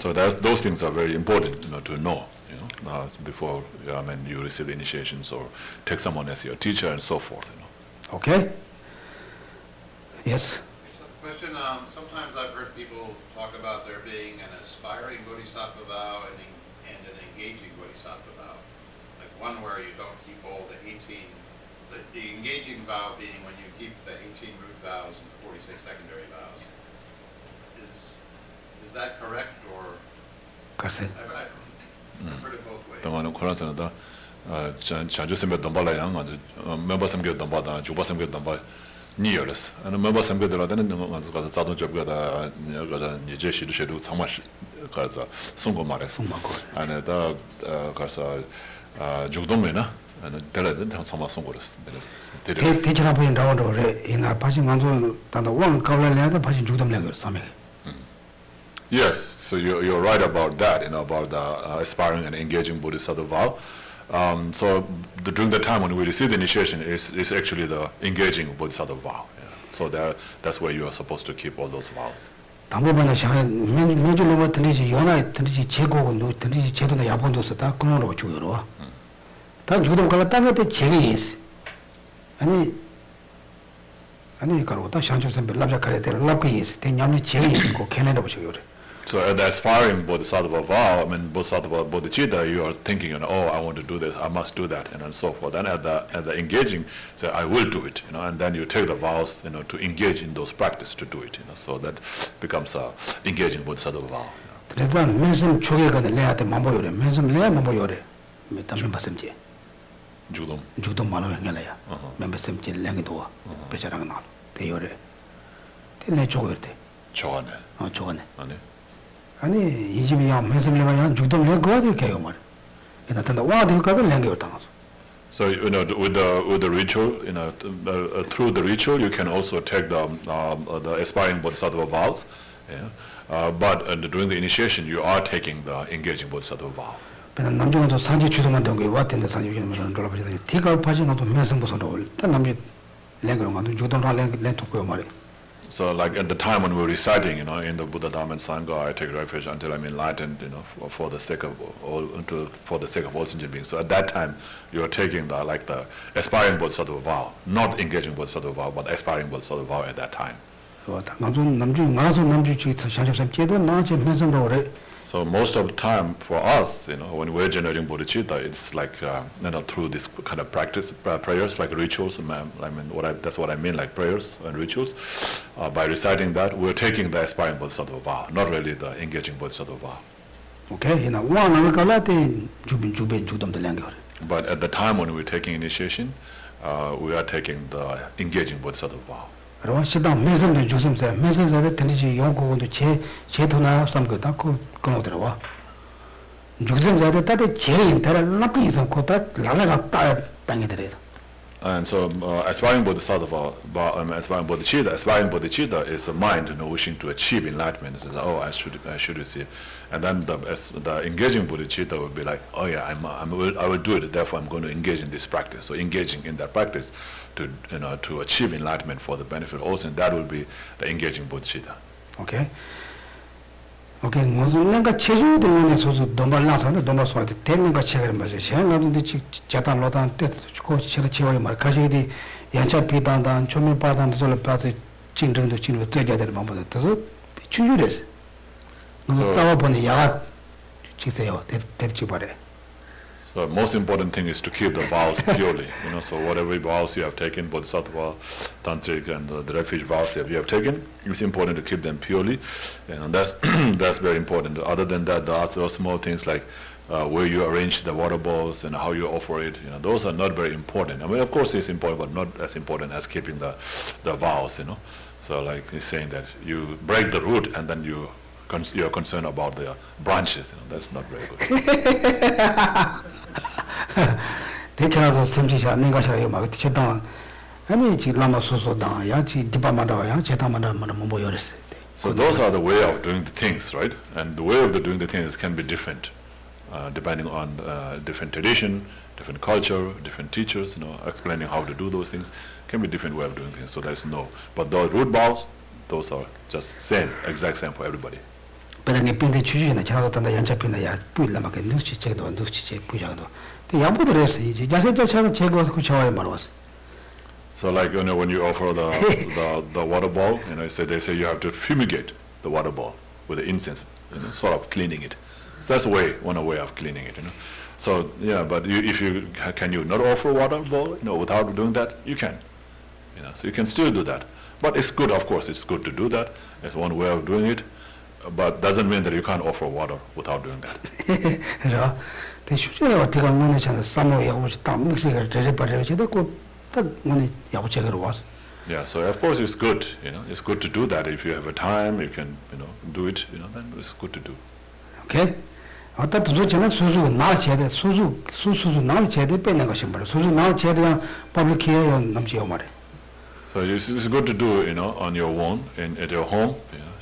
So those things are very important, to know, before you receive initiations or take someone as your teacher and so forth, Okay? Yes? Question, sometimes I've heard people talk about there being an aspiring bodhisattva vow and an engaging bodhisattva vow. Like one where you don't keep all the 18, the engaging vow being when you keep the 18 root vows and the 46 secondary vows. Is that correct, or? 글쎄. I've heard it both ways. 당하는 코란선다 자주 선배 dom바라양 멤버 선교 dom바다 주바 선교 dom바 니어스 아니 멤버 선교들한테는 가서 자동 접가다 가서 이제 시도 정말 가서 송고 말했어 아니 다 가서 죽동매나 아니 될래든 다 정말 송고랬어 대체나 보인 라운드에 이나 파신 간도 단다 원 가블레한테 파신 죽dom내고 삼에 Yes, so you're right about that, about the aspiring and engaging Bodhisattva vow. So during the time when we receive the initiation is actually the engaging Bodhisattva vow. Yeah. So that's where you are supposed to keep all those vows. 당부번에 샤 민주로 같은지 연하에 든지 제고고 든지 제도나 야본도서 다 끊어로 주요로. 다 주도 걸어 땅에 제게 있어. 아니 가로 다 샹초선 별랍작하래 될 랍게 있어. 대냠이 제게 있고 걔네로 보시고 그래. So at the aspiring Bodhisattva vow, I mean Bodhisattva Bodhicitta, you are thinking, oh, I want to do this, I must do that, and so forth. Then at the engaging, say, I will do it, and then you take the vows, to engage in those practice to do it, So that becomes a engaging Bodhisattva vow. 그래서 맨섬 초계가 내한테 만보요래. 맨섬 내가 만보요래. 몇담면 봤음지. 죽도 말로 행해라야. 멤버섬지 랭이도 배차랑 나. 대요래. 대내 초계를 때. 좋아네. 좋아네. 아니. 이 집이야 맨섬 내가 죽도 내가 어디 개요 말. 일단 와들 가서 랭이를 당하서. So with the ritual, through the ritual, you can also take the aspiring Bodhisattva vows, but during the initiation, you are taking the engaging Bodhisattva vow. 그냥 남중에도 산지 주도만 된 게 왔던데 산지 주도만 돌아버리더니 티가 빠지고도 면성부서로 일단 남지 랭그로 가도 주도랑 랭토고요 말이. So like at the time when we're reciting, in the Buddha, Dhamma, and Sangha, I take refuge until I'm enlightened, for the sake of all sentient beings. So at that time, you are taking the aspiring Bodhisattva vow, not engaging Bodhisattva vow, but aspiring Bodhisattva vow at that time. So most of the time for us, when we're generating bodhicitta, it's like through this kind of practice, prayers, like rituals. That's what I mean, like prayers and rituals. By reciting that, we're taking the aspiring bodhisattva vow, not really the engaging bodhisattva vow. Okay, But at the time when we're taking initiation, we are taking the engaging bodhisattva vow. 시당 매선도 주심세 매선도 tendency 요구도 제도나 삼거다 그거 들어와 주심자들 따데 제인 따라 납기 있어 거다 라라가 따 땅에 들어요. And so aspiring bodhisattva, aspiring bodhicitta is a mind wishing to achieve enlightenment. It says, oh, I should receive. And then the engaging bodhicitta would be like, oh yeah, I will do it. Therefore, I'm going to engage in this practice. So engaging in that practice to achieve enlightenment for the benefit also, and that will be the engaging bodhicitta. Okay. Okay, 무슨 내가 체조도 원해서 돈발라서는 돈발소한테 되는가 책을 맞아. 생각하는데 자단 로단 때도 좋고 제가 지워야 말 가지기 연차 비단단 조명 바단도 돌아 빠서 진정도 진로 되게 되는 방법도 돼서 충분해서 무슨 싸워 보니 야 지세요. 대치 바래. So most important thing is to keep the vows purely. So whatever vows you have taken, bodhisattva, tantric, and the refuge vows that you have taken, it's important to keep them purely, and that's that's very important. Other than that, there are small things like where you arrange the water bowls and how you offer it. Those are not very important. I mean, of course, it's important, but not as important as keeping the vows. So like he's saying that you break the root and then you're concerned about the branches. That's not very good. 대체라서 섬지샤 내가샤요 막 제당 아니 지 라마 소소당 야지 디바마다야 제다마다만 뭐 보여랬어. So those are the way of doing the things, right? And the way of doing the things can be different, depending on different tradition, different culture, different teachers. Explaining how to do those things can be different way of doing things. So there's no. But the root vows, those are just same, exact same for everybody. 배랑에 빈데 주주나 지나갔다 연차 빈다야 뿌일라마게 누치 책도 누치 책 부장도. 야보들에서 이제 자세자체는 제거해서 그 좋아요 말았어. So like when you offer the water bowl, they say you have to fumigate. the water bowl with the incense, sort of cleaning it. So that's one way of cleaning it, So yeah, but can you not offer water bowl, without doing that? You can, So you can still do that. But it's good, of course, it's good to do that. It's one way of doing it, but doesn't mean that you can't offer water without doing that. Yeah, so of course it's good, it's good to do that. If you have a time, you can, do it, then it's good to do. Okay? So it's good to do, on your own, at your home,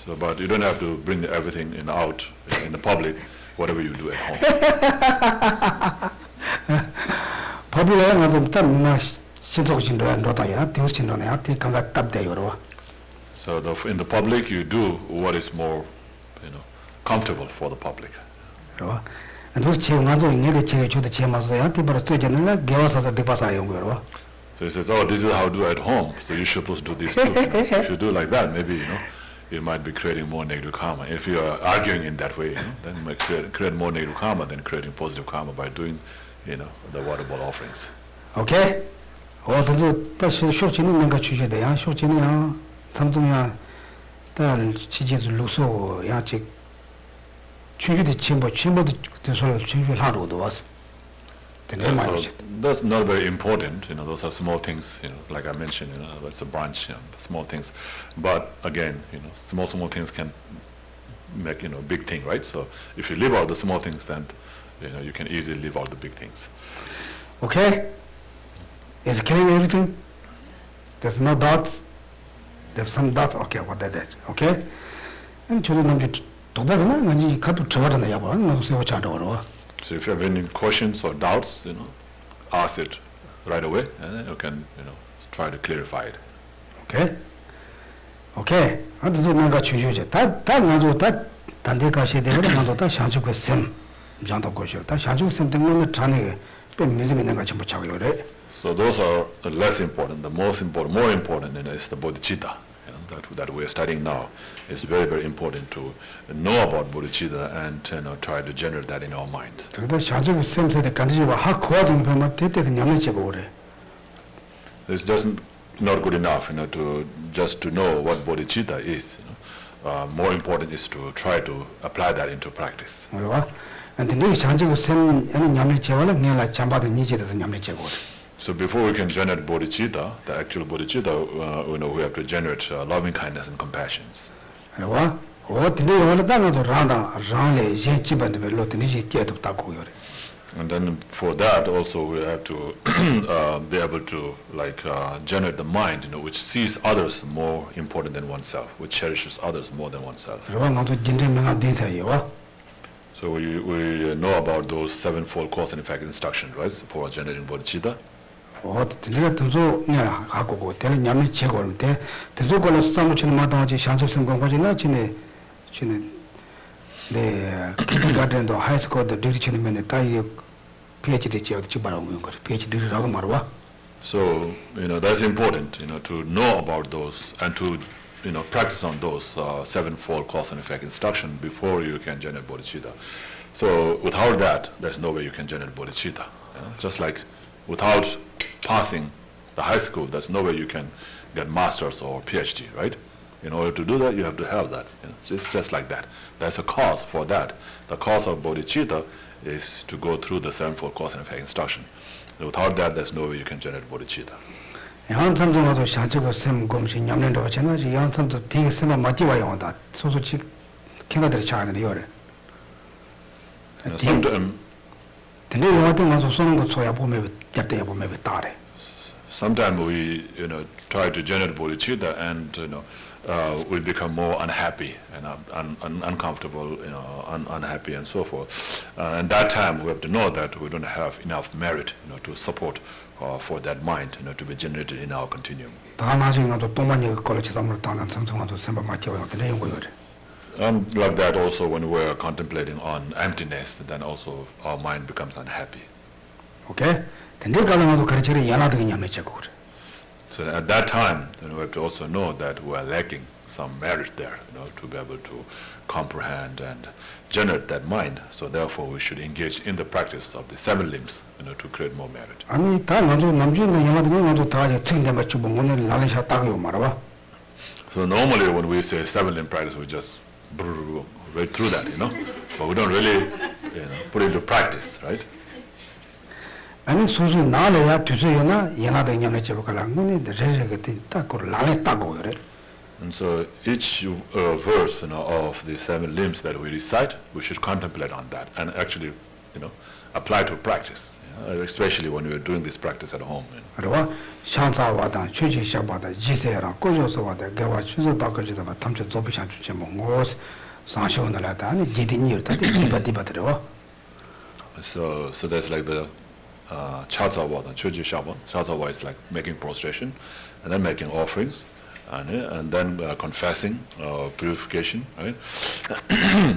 so, but you don't have to bring everything out in the public, whatever you do at home. So in the public, you do what is more, comfortable for the public. So he says, oh, this is how I do at home, so you're supposed to do this too. If you do like that, maybe, you might be creating more negative karma. If you are arguing in that way, then you might create more negative karma than creating positive karma by doing, the water bowl offerings. Okay? So that's not very important, those are small things, like I mentioned, it's a branch, small things. But again, small things can make, big thing, right? So if you leave out the small things, then, you can easily leave out the big things. Okay? Is it clear everything? There's no doubts? There's some doubts? Okay, what is that? Okay? And so if you have any questions or doubts, ask it right away, and then you can, try to clarify it. Okay? Okay. So those are less important. The more important, is the bodhicitta. That we're studying now. It's very, very important to know about bodhicitta and try to generate that in our minds. It's just not good enough, to know what bodhicitta is. More important is to try to apply that into practice. So before we can generate bodhicitta, the actual bodhicitta, we have to generate loving kindness and compassion. And then for that also we have to be able to generate the mind, which sees others more important than oneself, which cherishes others more than oneself. So we know about those sevenfold cause and effect instructions, right, for generating bodhicitta. So, that's important, to know about those and to, practice on those sevenfold cause and effect instruction before you can generate bodhicitta. So without that, there's no way you can generate bodhicitta. Just like without passing the high school, there's no way you can get master's or PhD, right? In order to do that, you have to have that. It's just like that. There's a cause for that. The cause of bodhicitta is to go through the sevenfold cause and effect instruction. Without that, there's no way you can generate bodhicitta. Sometimes we, try to generate bodhicitta and, we become more unhappy and uncomfortable, unhappy and so forth. And that time we have to know that we don't have enough merit, to support for that mind, to be generated in our continuum. And like that also when we're contemplating on emptiness, then also our mind becomes unhappy. Okay? So at that time, then we have to also know that we are lacking some merit there, to be able to comprehend and generate that mind. So therefore, we should engage in the practice of the 7 limbs, to create more merit. 아니 다 먼저 남주는 영화도 먼저 다 특인데 맞추고 오늘 나래샤 따고 말아봐. So normally when we say 7 limb practice, we just right through that, but we don't really put it into practice, right? 아니 소소 나래야 뒤져요나 영화도 영향을 줘볼까랑 문에 저저게 따고 나래 따고 그래. And so each verse of the 7 limbs that we recite, we should contemplate on that and actually, apply to practice, especially when we are doing this practice at home. 그리고 샹사와다 최지샤바다 지세랑 고조서와다 개와 추서다까지도 탐쳐 조비샹 주체 뭐 상쇼나라다 아니 지디니르다 디바디바들어. So there's like the Chazawa, the Chujishaba. Chazawa is like making prostration, and then making offerings, and then confessing, purification, right?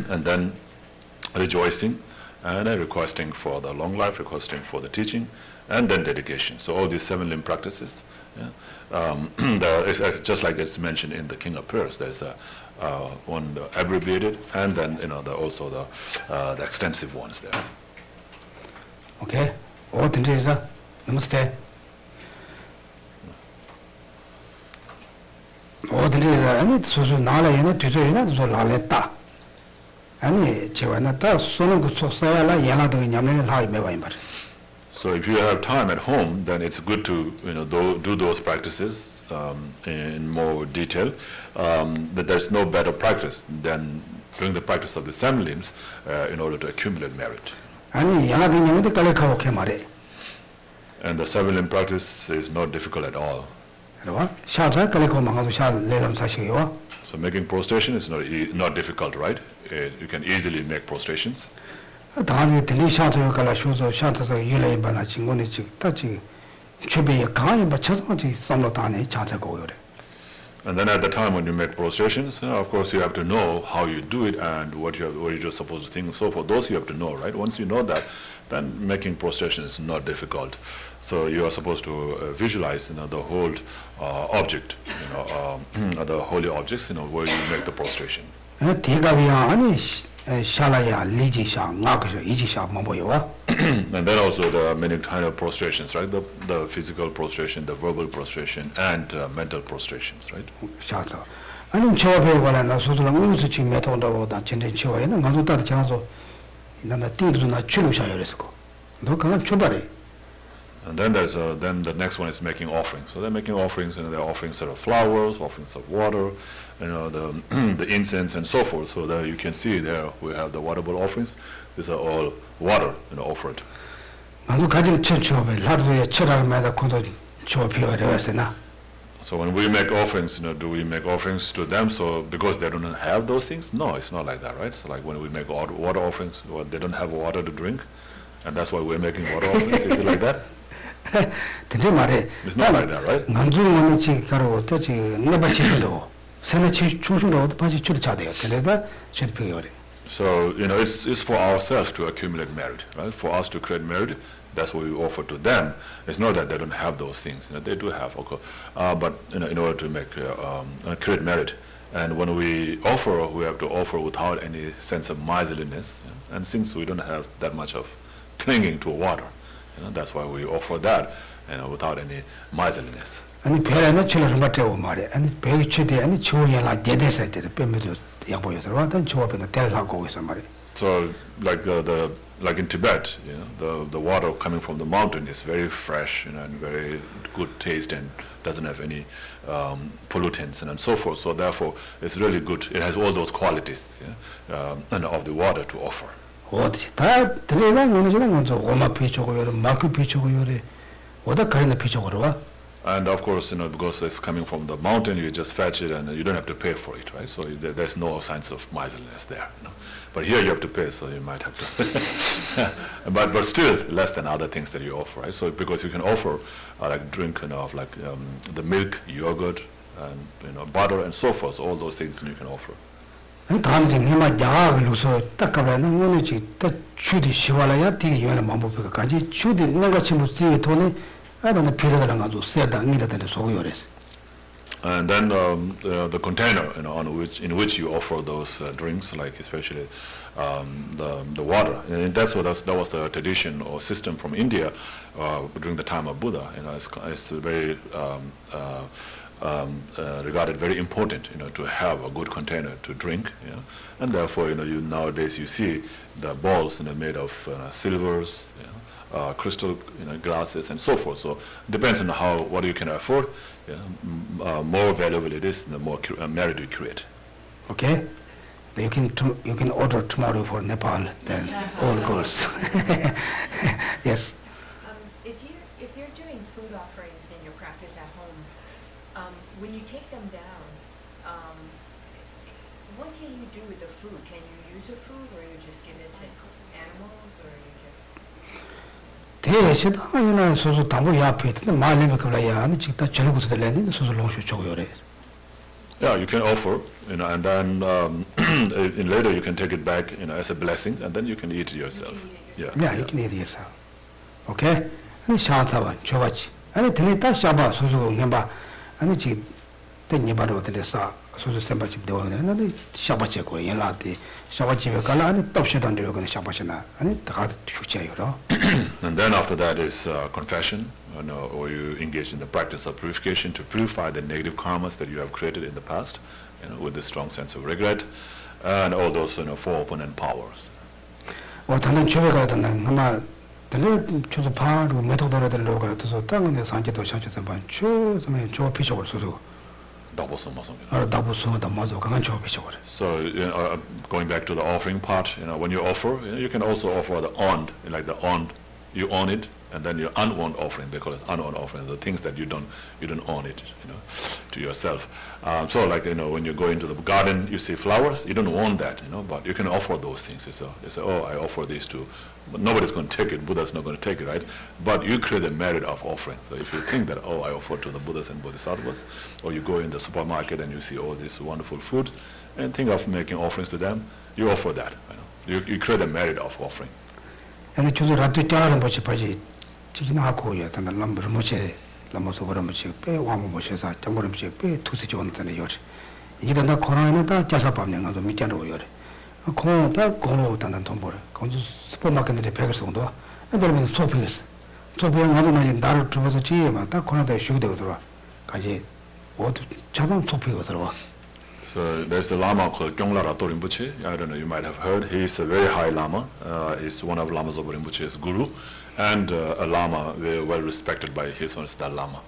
And then rejoicing, and requesting for the long life, requesting for the teaching, and then dedication. So all these 7 limb practices, there is just like it's mentioned in the King of Prayers. There's one abbreviated, and then also the extensive ones there. Okay. 어떤지 해서 namaste. 어떤지 해서 아니 소소 나라에는 뒤져야나 저 라랬다. 아니 제가나 다 손은 그 속사야라 양아도 냐면 하이 매와인 말. So if you have time at home, then it's good to do those practices in more detail. But there's no better practice than doing the practice of the 7 limbs in order to accumulate merit. 아니 양아도 냐면 깔래카고 그 말에. And the 7 limb practice is not difficult at all. 그리고 샤자 깔래고 망아도 샤 내람 사시요. So making prostration is not difficult, right? You can easily make prostrations. 다음에 들리 샤자 깔라 쇼서 샤자서 유래인 바나 친구네 지 따지 주변에 강에 맞춰서 지 삼로 다네 자자고 그래. And then at the time when you make prostrations, of course you have to know how you do it and what you're just supposed to think and so forth. Those you have to know, right? Once you know that, then making prostration is not difficult. So you are supposed to visualize, the whole object, the holy objects, where you make the prostration. 대가비야 아니 샤라야 리지샤 나그셔 이지샤 뭐 보여와. And then also there are many kind of prostrations, right? The physical prostration, the verbal prostration, and mental prostrations, right? 샤자. 아니 저배 관련나 소소랑 무슨 지금 메토다고 다 진짜 치워야는 나도 다 지나서 나나 띠도나 줄으셔야 그랬고. 너 그냥 출발해. And then there's then the next one is making offerings. So they're making offerings, they're offering sort of flowers, offerings of water, the incense and so forth. So there you can see there we have the waterable offerings. These are all water, offered. 나도 가지를 쳐줘봐. 나도에 철학을 매다 고도 줘 비워려서나. So when we make offerings, do we make offerings to them? So because they don't have those things? No, it's not like that, right? So like when we make water offerings, they don't have water to drink, and that's why we're making water offerings. Is it like that? 근데 말해. It's not like that, right? 난주는 지 가로 어떻지 내가 치료로. 세네 중심으로 어떻게 치료 차대요. 그래다 치료 필요해. So, it's for ourselves to accumulate merit, right? For us to create merit, that's what we offer to them. It's not that they don't have those things. They do have, okay. But in order to make create merit, and when we offer, we have to offer without any sense of miserliness. And since we don't have that much of clinging to water, that's why we offer that, without any miserliness. 아니 배에는 치료를 맡아오 말해. 아니 배에 치대 아니 치료연락 제대로 때 빼면도 약보여서 와던 조합에는 대라고 있어 말이야. So like like in Tibet, the water coming from the mountain is very fresh, and very good taste and doesn't have any pollutants and so forth. So therefore, it's really good. It has all those qualities, and of the water to offer. 어디 다 들어가 오는 저는 먼저 오마 피초고요, 마크 피초고요래. 어디 가는 피초고로 와? And of course, because it's coming from the mountain, you just fetch it and you don't have to pay for it, right? So there's no signs of miserliness there. But here you have to pay, so you might have to. but still less than other things that you offer, right? So because you can offer like drink, of like the milk, yogurt, and butter and so forth. So all those things you can offer. 다음 생님아 야글로서 딱가라는 오늘지 딱 추디 시와라야 되게 요나 만보피까지 추디 내가 지금 뒤에 돈에 아다는 피자들랑 아주 세다 응이다들 속여래. And then the container, in which you offer those drinks, like especially the water. And that was the tradition or system from India during the time of Buddha. It's very regarded very important, to have a good container to drink. And therefore, nowadays you see the bowls, made of silvers, crystal, glasses, and so forth. So it depends on what you can afford. More valuable it is, the more merit you create. Okay, you can order tomorrow for Nepal. Then all goes. Yes. If you're doing food offerings in your practice at home, when you take them down, what can you do with the food? Can you use the food, or you just give it to animals, or you just? 대시다 소소 담보 옆에 있는 말림이 그래야 아니 직다 저녁부터 내는 소소 롱쇼 줘요래. Yeah, you can offer, and then in later you can take it back, as a blessing, and then you can eat it yourself. Yeah, you can eat it yourself. Okay? 아니 샤타와 줘봤지. 아니 들리다 샤바 소소 햄바. 아니 지 때니 바로 들려서 소소 셈바집 되어는 아니 샤바치고 연락이 샤바집에 가라 아니 떡시던 데로 그냥 샤바시나 아니 다 죽자요로. And then after that is confession, or you engage in the practice of purification to purify the negative karmas that you have created in the past, with a strong sense of regret, and all those four opponent powers. 다른 집에 가서는 아마 들려 저도 바로 메토드를 들려 그래서 땅에 산지도 샤쳐서 반추 좀 피적을 써서 So going back to the offering part, when you offer, you can also offer the owned, like the owned, you own it, and then your unowned offering, they call it unowned offering, the things that you don't own it, to yourself. So like, when you go into the garden, you see flowers, you don't own that, but you can offer those things. You say, oh, I offer these to, but nobody's going to take it, Buddha's not going to take it, right? But you create the merit of offering. So if you think that, oh, I offer to the Buddhas and Bodhisattvas, or you go in the supermarket and you see all this wonderful food, and think of making offerings to them, you offer that. You create the merit of offering. And the Ratu Rinpoche Paji, Chinakoya, and the Lama Zopa Rinpoche, pay one Moshe, Tamborimche, pay two situations in the yacht. You don't know Corona, Jasapam, and the Michano yacht. A corner, go down and Tombor, come to supermarket in the Pegasondo, and there was Sophies. Sophia, another man in Daru to the Chima, that corner they shoot over. Kaji, what Chatham Sophie was over. So there's a Lama called Gyume Rinpoche. I don't know, you might have heard. He's a very high Lama. He's one of Lama Zopa Rinpoche's guru, and a Lama very well respected by His Holiness Dalai Lama.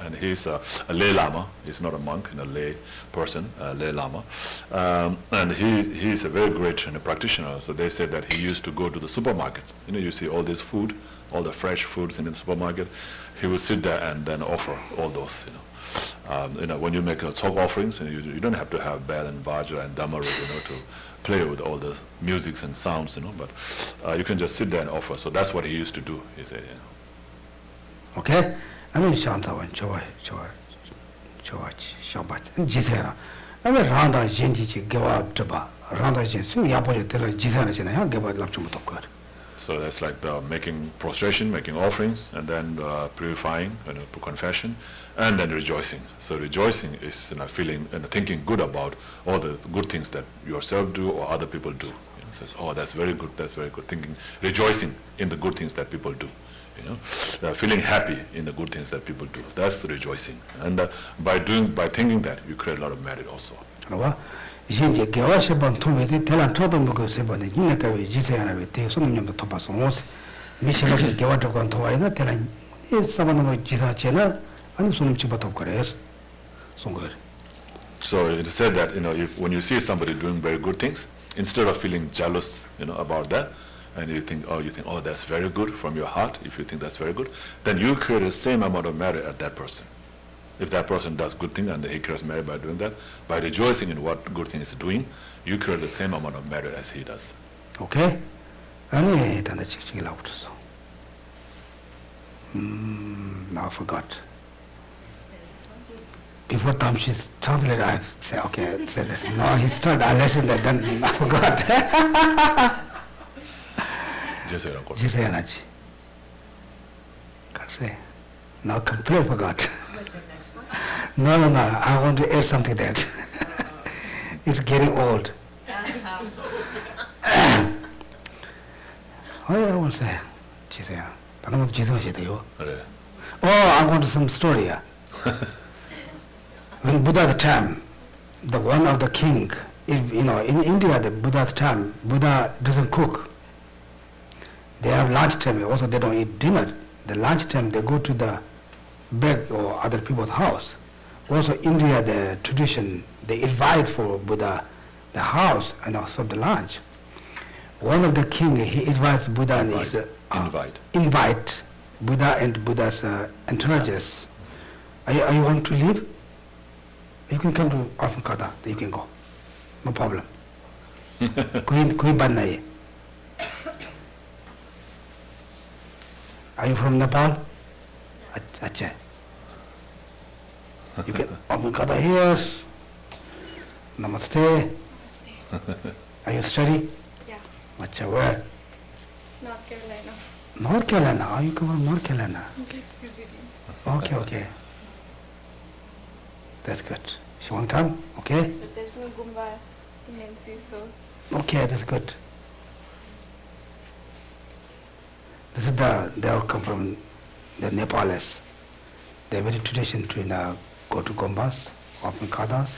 And he's a lay Lama. He's not a monk, a lay person, a lay Lama. And he's a very great practitioner. So they say that he used to go to the supermarket. You see all this food, all the fresh foods in the supermarket. He would sit there and then offer all those. When you make talk offerings, you don't have to have bell and vajra and dhammaru, to play with all the musics and sounds, but you can just sit there and offer. So that's what he used to do, he said. Okay? I mean, Shantawan, Joy, Shabbat, and Gisera. I mean, Randa Jinji, give out Jaba, Randa Jinsu, Yapo, Gisera, give out Lapchumotokar. So that's like making prostration, making offerings, and then purifying, confession, and then rejoicing. So rejoicing is feeling and thinking good about all the good things that yourself do or other people do. Says, oh, that's very good, that's very good. Thinking, rejoicing in the good things that people do. Feeling happy in the good things that people do. That's the rejoicing. And by thinking that, you create a lot of merit also. 이제 개화세번 통해서 대란 초도 먹고 세번에 이내까지 지세하나에 대해서는 토파서 오스 미실하게 개화적건 도와이나 대란 이 사반의 지사체나 아니 손님 집어도 그래서 송거. So it is said that if when you see somebody doing very good things, instead of feeling jealous about that, and you think oh that's very good from your heart, if you think that's very good, then you create the same amount of merit at that person. If that person does good thing and he creates merit by doing that, by rejoicing in what good thing he's doing, you create the same amount of merit as he does. Okay? 아니, 단다 직직이라고 그랬어. Now I forgot. Before time she translated, I say, okay, say this. No, he started, I listened that, then I forgot. 지세야나지. Can't say. Now completely forgot. No, I want to add something that it's getting old. I want to say, 그래. I want some story. When Buddha's time, the one of the king, if, in India, the Buddha's time, Buddha doesn't cook. They have lunch time, also they don't eat dinner. The lunch time they go to the beg or other people's house. Also India, the tradition, they invite for Buddha the house and also the lunch. One of the king, he invites Buddha and his invite Buddha and Buddha's entourages. Are you want to leave? You can come to Orphan Kada, you can go. No problem. Are you from Nepal? Acha. You can Orphan Kada here. Namaste. Are you study? Yeah. Acha, where? North Carolina. North Carolina. Are you come from North Carolina? Okay. That's good. She won't come? Okay? But there's no Gumba in NC, so. Okay, that's good. This is they all come from the Nepalese. They're very tradition to go to Gombas, often Kadas.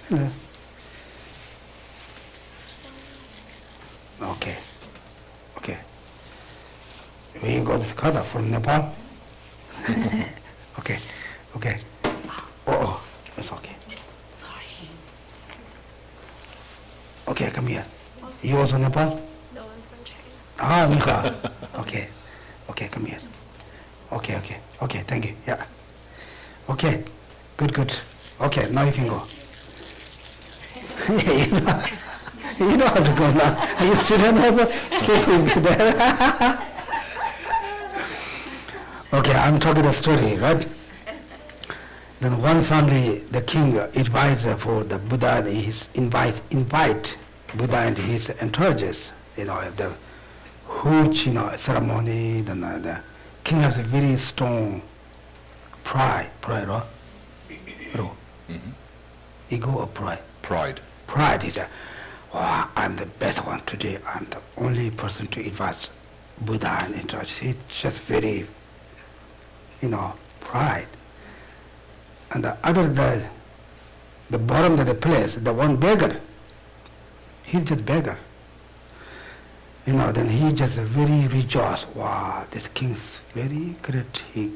Yeah. Okay. When you go to Kada from Nepal? Okay. Oh, that's okay. Sorry. Okay, come here. You also Nepal? No, I'm from China. Mika. Okay, come here. Okay, thank you. Yeah. Okay, good. Okay, now you can go. You know how to go now. Are you student also? Careful with that. Okay, I'm talking the story, right? Then one family, the king invites for the Buddha and his invite Buddha and his entourages. The huge, ceremony. Then the king has a very strong pride, right? Ego or pride? Pride. He said, I'm the best one today. I'm the only person to invite Buddha and entourage. He's just very, pride. And the other, the bottom of the place, the one beggar, he's just beggar. Then he just very rejoiced. Wow, this king's very great. He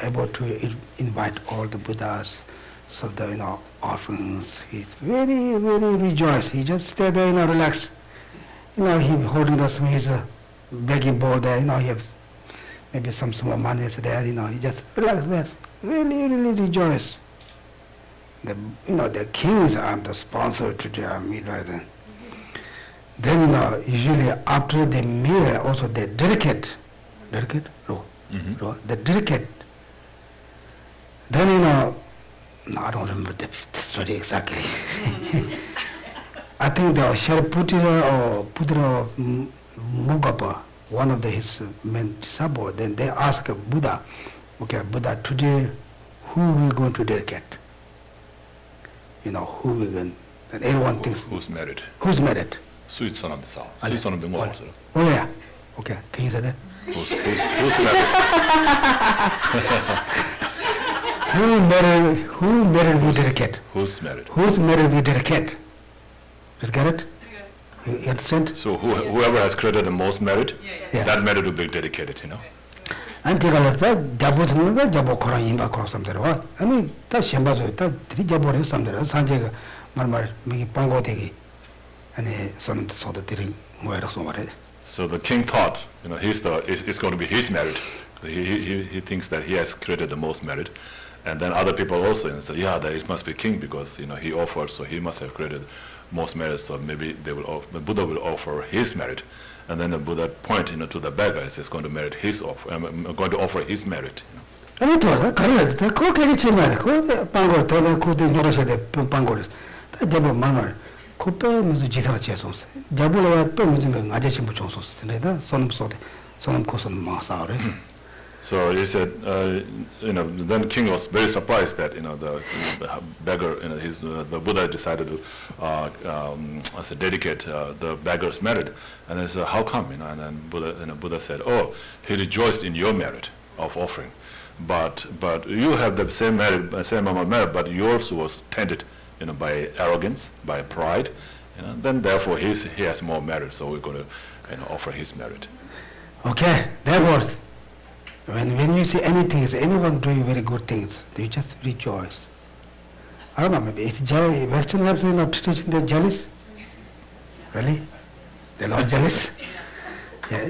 able to invite all the Buddhas, so the orphans. He's very, very rejoiced. He just stay there, relaxed. He holding his begging bowl there. He have maybe some small money is there. He just relaxed there. Really, really rejoice. The kings are the sponsor today. Right? Then usually after the meal also they dedicate. They dedicate. Then I don't remember the story exactly. I think the Shariputira or Putra Mugapa, one of his main disciples, then they ask Buddha, okay, Buddha, today who we going to dedicate? Who we going? And everyone thinks. Who's married? Who's married? Sweet son of the south. Sweet son of the north. Oh yeah. Okay, can you say that? Who's married? Who married we dedicate? Who's married? Who's married we dedicate? Just get it? You understand? So whoever has created the most merit, Yeah. that merit will be dedicated, And take a look at Jabot, Jabo Koran Imba Kor something. I mean, that's Shambazo, that three Jabor something, Sanjay Marmar, Miki Pango Tegi, and some sort of thing, So the king thought, it's going to be his merit. He thinks that he has created the most merit. And then other people also say, it must be king because, he offered, so he must have created most merit, so maybe the Buddha will offer his merit. And then the Buddha point, to the beggar, is going to merit his offer. I'm going to offer his merit. I told her, go get it, Pango, tell her, could they notice the Pangoris? That Jabo Manor, Cope Muzijita Chesons, Jabula, Permizim, Ajachimbuchos, Sonum Sote, Sonum Coson Masare. So he said, then king was very surprised that the beggar, the Buddha decided to dedicate the beggar's merit, and he said, how come? And then Buddha said, oh, he rejoiced in your merit of offering, but you have the same merit, same amount of merit, but yours was tainted, by arrogance, by pride, then therefore he has more merit, so we're going to offer his merit. Okay, therefore, when you see anything, is anyone doing very good things, you just rejoice. I don't know, maybe it's Western have tradition, they're jealous. Really? They're not jealous? Yeah.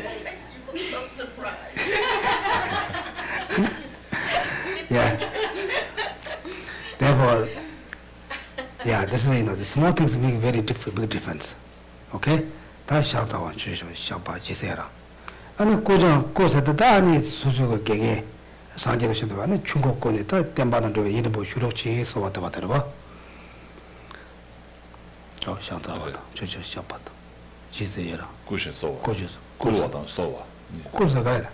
Yeah. Therefore, yeah, this is, the small things make very big difference. Okay? That's Shanta Shapa Gisera. And Kosa the Dani Suzuka Gege, Sanjay Shantava, Chungo Konita, Tembana do Yinabo Shurochi, so whatever. Oh, Shanta, Chucha Shapat, Gisera, Kushin Sowa. Kojus, Kuwatan Sowa. Kosa Gada.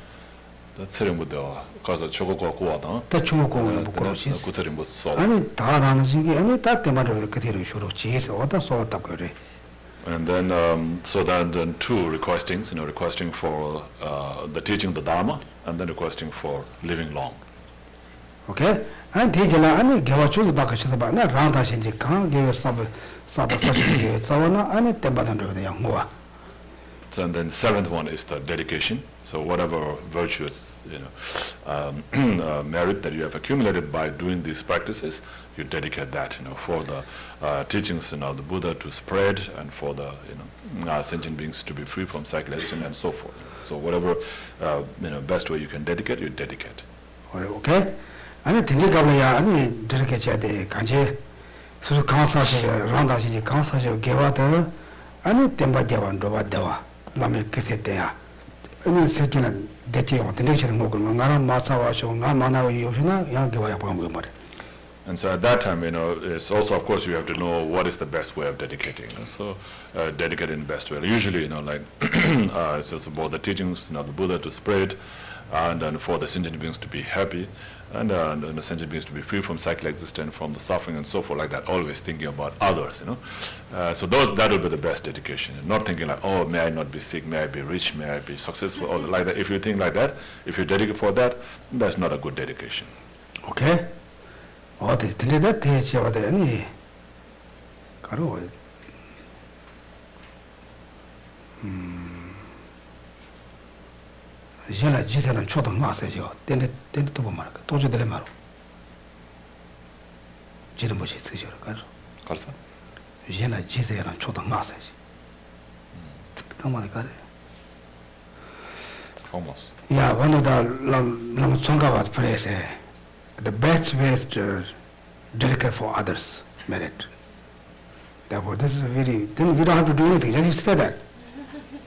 That's Serimbudo, because of Chokoko Kuwatan. The Chungo Bukosis. Kuterimbu Sowa. And Taranji, and that Temado Katiri Shurochi, or the Sowa Tapore. And then, so then two requestings, requesting for the teaching the Dharma, and then requesting for living long. Okay? And Tijala, and Gavachu, Bakashaba, and Randa Shinji Khan, give us some Sawana, and Tembadan of the Yangua. So and then seventh one is the dedication. So whatever virtuous, merit that you have accumulated by doing these practices, you dedicate that, for the teachings, the Buddha to spread, and for the, sentient beings to be free from cyclism and so forth. So whatever, best way you can dedicate, you dedicate. Okay? And the Tingabaya, and dedicate the Kanji, so Kansa, Randa Shinji Kansa, Gavata, and Temba Javan, Dova Dava, Lame Kisetea. And certain Detia, the nation Mogun, Masawa, Namana, Yoshina, Yangavaya Pamumari. And so at that time, it's also, of course, you have to know what is the best way of dedicating. So dedicate in the best way. Usually, it's just about the teachings, the Buddha to spread, and then for the sentient beings to be happy, and the sentient beings to be free from cycle existence, from the suffering and so forth, like that, always thinking about others, So that would be the best dedication. Not thinking like, oh, may I not be sick, may I be rich, may I be successful, or like that. If you think like that, if you dedicate for that, that's not a good dedication. Okay? 어디 들리다 대체 어디 아니 가로 제가 지세는 초도 마세요 텐데 또 보면 도저 될 말로 지름 보시 쓰죠 가서 가서 제가 지세는 초도 마세요 가만히 가래 almost yeah one of the Lama Zopa Rinpoche the best way is to dedicate for others' merit. Therefore, this is then you don't have to do anything, just say that.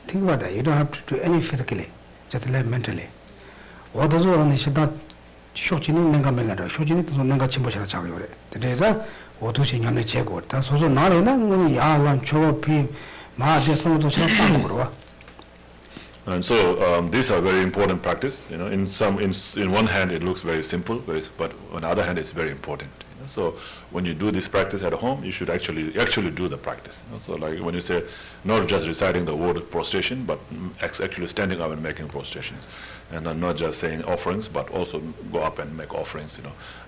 Think about that, you don't have to do any physically, just live mentally. What does one is not shocking Nanga Mengada, shocking it to Nanga Chimboshana Chagore. The is what to see Yamne Chego. That's also not enough, Yalan, Chopi, Maja, some of those. And so these are very important practice. In one hand it looks very simple, but on the other hand it's very important. So when you do this practice at home, you should actually do the practice. So like when you say not just reciting the word prostration, but actually standing up and making prostrations, and not just saying offerings, but also go up and make offerings.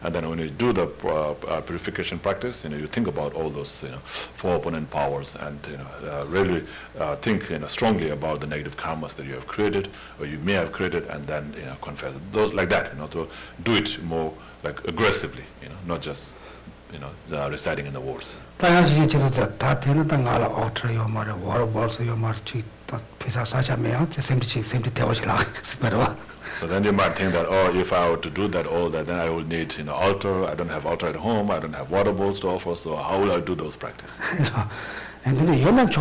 And then when you do the purification practice, you think about all those four opponent powers, and really think strongly about the negative karmas that you have created or you may have created, and then confess those like that. To do it more like aggressively, not just reciting in the words. So then you might think that, oh, if I were to do that all that, then I will need altar. I don't have altar at home. I don't have water bowls to offer. So how will I do those practices? And then you don't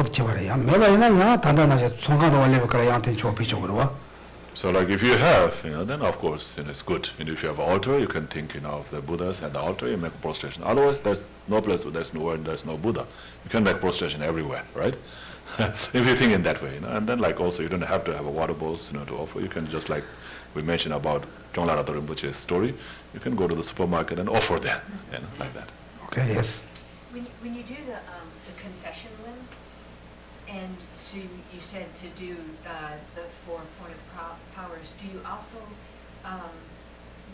So like if you have, then of course, it's good. If you have an altar, you can think, of the Buddhas at the altar, you make a prostration. Otherwise, there's no place, there's no word, there's no Buddha. You can make prostration everywhere, right? If you think in that way, and then like also you don't have to have a water bowls, to offer. You can just like we mentioned about Chonglala Rinpoche's story, you can go to the supermarket and offer that, like that. Okay, yes. When you do the confession limb, and so you said to do the 4 point powers, do you also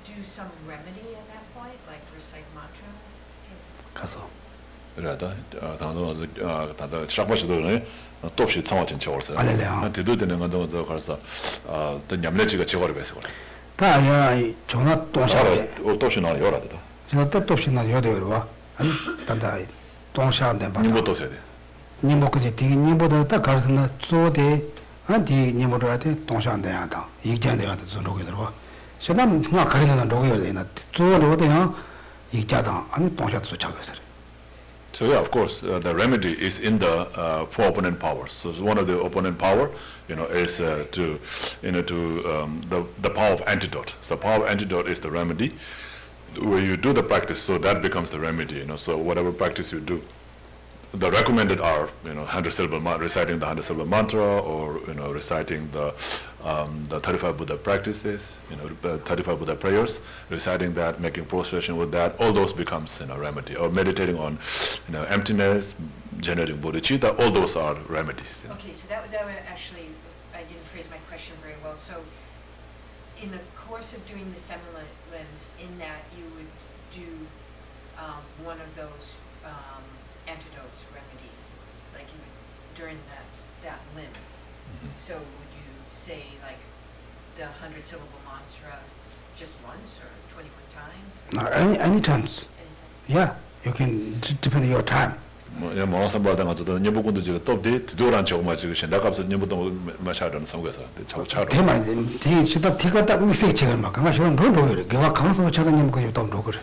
do some remedy at that point, like recite mantra? 가서. 그래다 다다 샤바시도네 또 없이 상황진 쳐서 알레레야. 뒤도 되는 건 저 가서 또 냠내지가 제거를 해서 그래. 다야 전화 동샤에. 또 없이 나요 라도. 저 뜻도 없이 나 요대로 봐. 아니 단다 동샤한테 봐. 님도 또 해야 돼. 님보 그지 되게 님보다 딱 가르나 쪼대 아디 님으로 하대 동샤한테 하다. 이견에 하다 저 로게 들어와. 저는 뭐 가르는 로게 되나. 쪼로도요. 이자다. 아니 동샤도 작아서. So yeah, of course, the remedy is in the 4 opponent powers. So one of the opponent power, is the power of antidote. So the power of antidote is the remedy. Where you do the practice, so that becomes the remedy. So whatever practice you do, the recommended are 100 syllable reciting the 100 syllable mantra, or reciting the 35 Buddha practices, 35 Buddha prayers, reciting that, making prostration with that. All those becomes remedy, or meditating on emptiness, generating bodhicitta. All those are remedies. Okay, so that would actually, I didn't phrase my question very well. So in the course of doing the 7 limbs, in that you would do one of those antidotes, remedies, like you would during that limb. So would you say like the 100 syllable mantra just once or 21 times? Any times. Yeah, you can depend on your time. 야 모나산바다 가서도 님부군도 지금 또디 두도란 저거만 지금 신다갑서 님부도 마샤던 삼고서 자고 차로. 대만 디 시다 티가 딱 미세 지금 막 가서 좀 로로 그와 강서 차다님 그 좀 로로.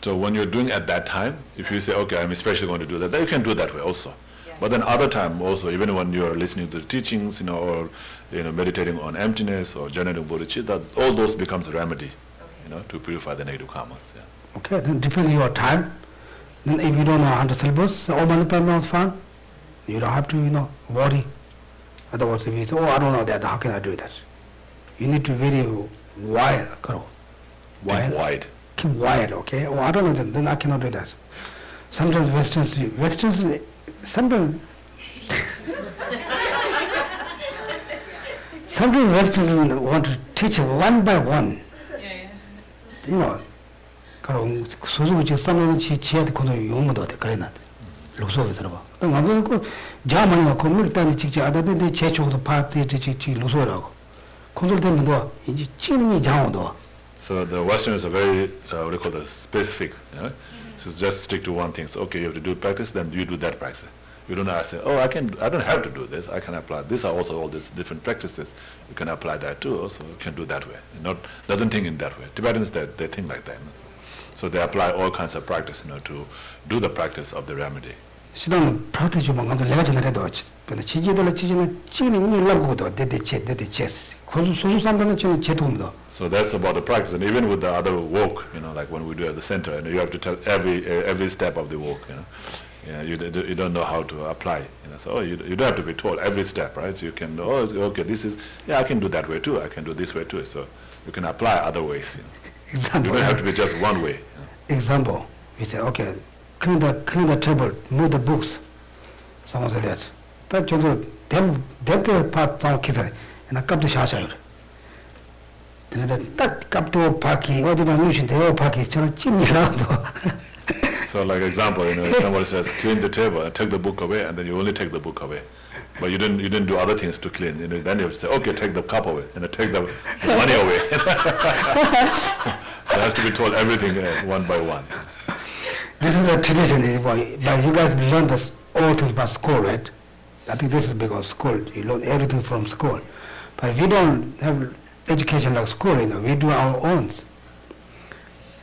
So when you're doing at that time, if you say, okay, I'm especially going to do that, then you can do it that way also. Yeah. But then other time also, even when you're listening to the teachings, or meditating on emptiness or generating bodhicitta, all those becomes a remedy, Okay. to purify the negative karmas. Yeah. Okay, then depend on your time. Then if you don't know 100 syllables, all manipulation is fine. You don't have to, worry. Otherwise, if you say, I don't know that, how can I do that? You need to be very wild, Think wide. Keep wild, okay? I don't know that, then I cannot do that. Sometimes Westerns, sometimes Westerns want to teach one by one. 그럼 소소지 삼는 지지한테 코너 용어도 돼 그래나 로소에 들어봐. 나도 그 자만이 그 일단 직접 아다데 제초도 파티 지지 로소라고. 컨트롤되면 도 이제 찌는이 장어도. So the Westerners are very, what do you call this, specific. So just stick to one thing. So, okay, you have to do practice, then you do that practice. You don't have to say, I don't have to do this. I can apply. These are also all these different practices. You can apply that too. Also, you can do that way. Doesn't think in that way. Tibetans, they think like that. So they apply all kinds of practice, to do the practice of the remedy. 시도는 프라트 좀 만들 내가 전에도 근데 지지들 지지는 찌는 일라고도 데데체 소소 삼는 지는 제도입니다. So that's about the practice, and even with the other walk, like when we do at the center, and you have to tell every step of the walk. You don't know how to apply. So you don't have to be told every step, right? So you can, okay, this is, I can do that way too. I can do this way too. So you can apply other ways. Example. You don't have to be just one way. Example, we say, okay, clean the table, move the books. Someone said that. That 정도 대 part down 기다려. 나 값도 샤샤요. 근데 딱 값도 파기 어디다 누신 대어 파기 저는 찜이라도. So like example, if somebody says clean the table and take the book away, and then you only take the book away, but you didn't do other things to clean. Then you say, okay, take the cup away, and take the money away. So it has to be told everything one by one. This is a tradition. But you guys learn this all things by school, right? I think this is because school. You learn everything from school. But if we don't have education like school, we do our own.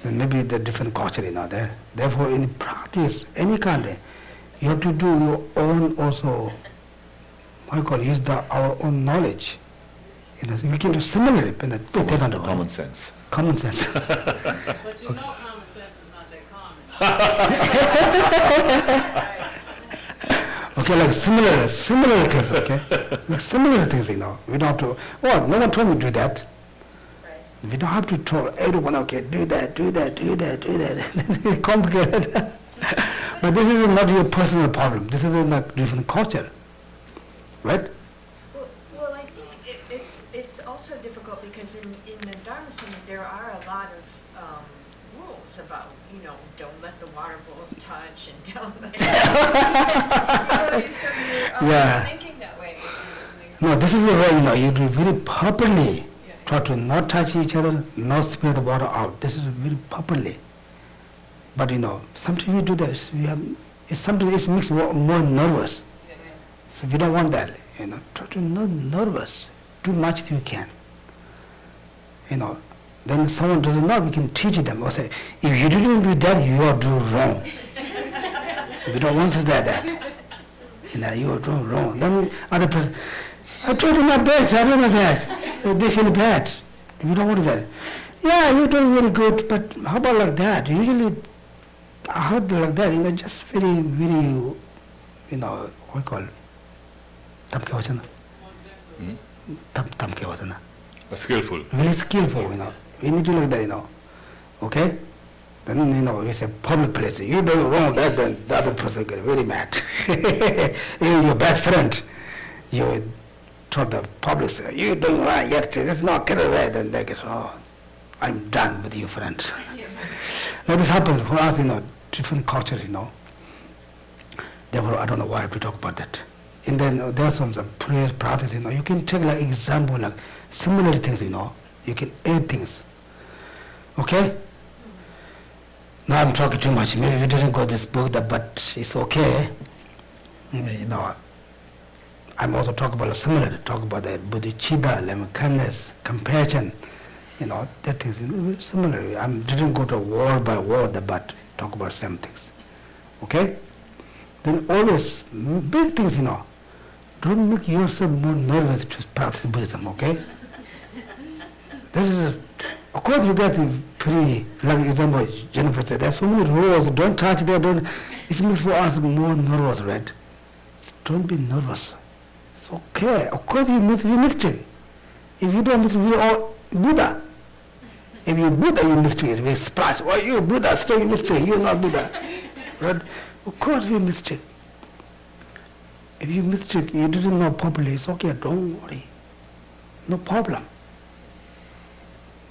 Then maybe the different culture, there. Therefore, in practice, any kind, you have to do your own also. Use our own knowledge. We can do similarly. Common sense. Common sense. But common sense is not that common. Okay, like similar things, okay? Like similar things, we don't have to, no one told me to do that. We don't have to tell everyone, okay, do that, do that, do that, do that. It's complicated. But this is not your personal problem. This is a different culture, right? Well, I think it's also difficult because in the Dharma Center there are a lot of rules about, don't let the water bowls touch and don't let so you're Yeah. thinking that way. No, this is the way, you do very properly try to not touch each other, not spill the water out. This is very properly. But sometimes we do this. Sometimes it makes more nervous. So we don't want that. Try to not nervous. Do much as you can. Then someone doesn't know, we can teach them. Or say, if you didn't do that, you are doing wrong. We don't want to do that. You are doing wrong. Then other person, I tried my best, I don't know that. They feel bad. We don't want that. Yeah, you're doing very good, but how about like that? Usually, I heard like that, just very, very, what we call it? Tamke vachana. Tamke vachana. Skillful. Very skillful, We need to like that, Okay? Then, it's a public place. You do wrong, then the other person gets very mad. Even your best friend, you told the public, you doing right yesterday, that's not correct, then they get, I'm done with you, friend. Now this happens for us, different cultures, Therefore, I don't know why we talk about that. And then there are some prayer practice, you can take like example, like similar things, you can add things. Okay? Now I'm talking too much. Maybe we didn't go this book, but it's okay. I'm also talking about similar, talk about the bodhicitta, loving kindness, compassion, that things similar. I didn't go to word by word, but talk about same things. Okay? Then always big things, don't make yourself more nervous to practice Buddhism, okay? This is, of course you get pretty, like example, Jennifer said, there's so many rules, don't touch that, it makes for us more nervous, right? Don't be nervous. It's okay. Of course you mistake. If you don't mistake, we are all Buddha. If you're Buddha, you mistake, we splash. Oh, you Buddha, still you mistake, you're not Buddha. Right? Of course you mistake. If you mistake, you didn't know properly, it's okay, don't worry. No problem.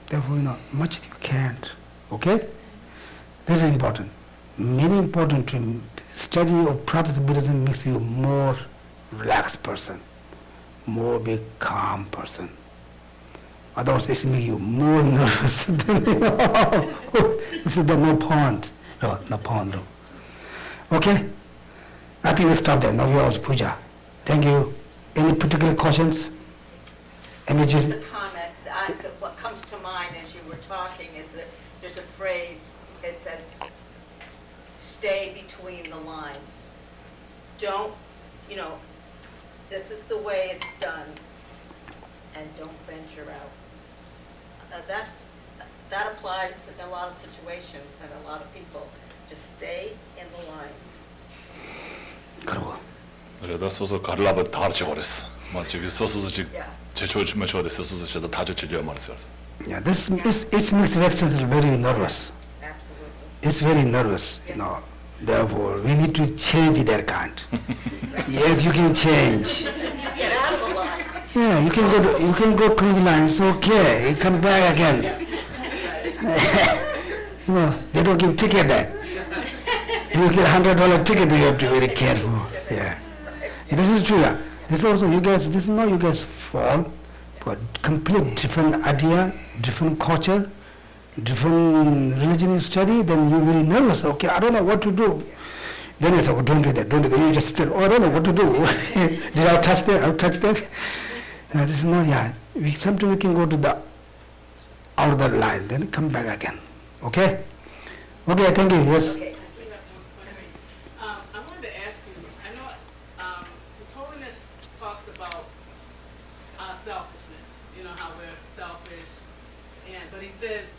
Therefore, much you can't. Okay? This is important. Very important to study or practice Buddhism makes you more relaxed person, more be calm person. Otherwise, it makes you more nervous. This is the no point. No point. Okay? I think we stop there. Now we are puja. Thank you. Any particular questions? Just a comment. What comes to mind as you were talking is that there's a phrase, it says, stay between the lines. Don't, this is the way it's done, and don't venture out. That applies in a lot of situations and a lot of people. Just stay in the lines. 그래도 소소 가르라버 다 쳐버렸어. 저기 소소서 지 제초치면 소소서 저도 다 쳐져 말았어. Yeah, this it makes Westerners very nervous. Absolutely. It's very nervous, Therefore, we need to change their kind. Yes, you can change. Get out of the line. Yeah, you can go cruise line. It's okay. You come back again. They don't give ticket then. If you get $100 ticket, you have to be very careful. Yeah. This is true. Yeah. This also you guys fall, but complete different idea, different culture, different religion you study, then you're very nervous. Okay, I don't know what to do. Then it's okay, don't do that. You just still, I don't know what to do. Did I touch that? I'll touch that. This is not, sometimes we can go to the outer line, then come back again. Okay? Okay, thank you. Yes. Okay. I wanted to ask you, I know His Holiness talks about selfishness, how we're selfish, but he says,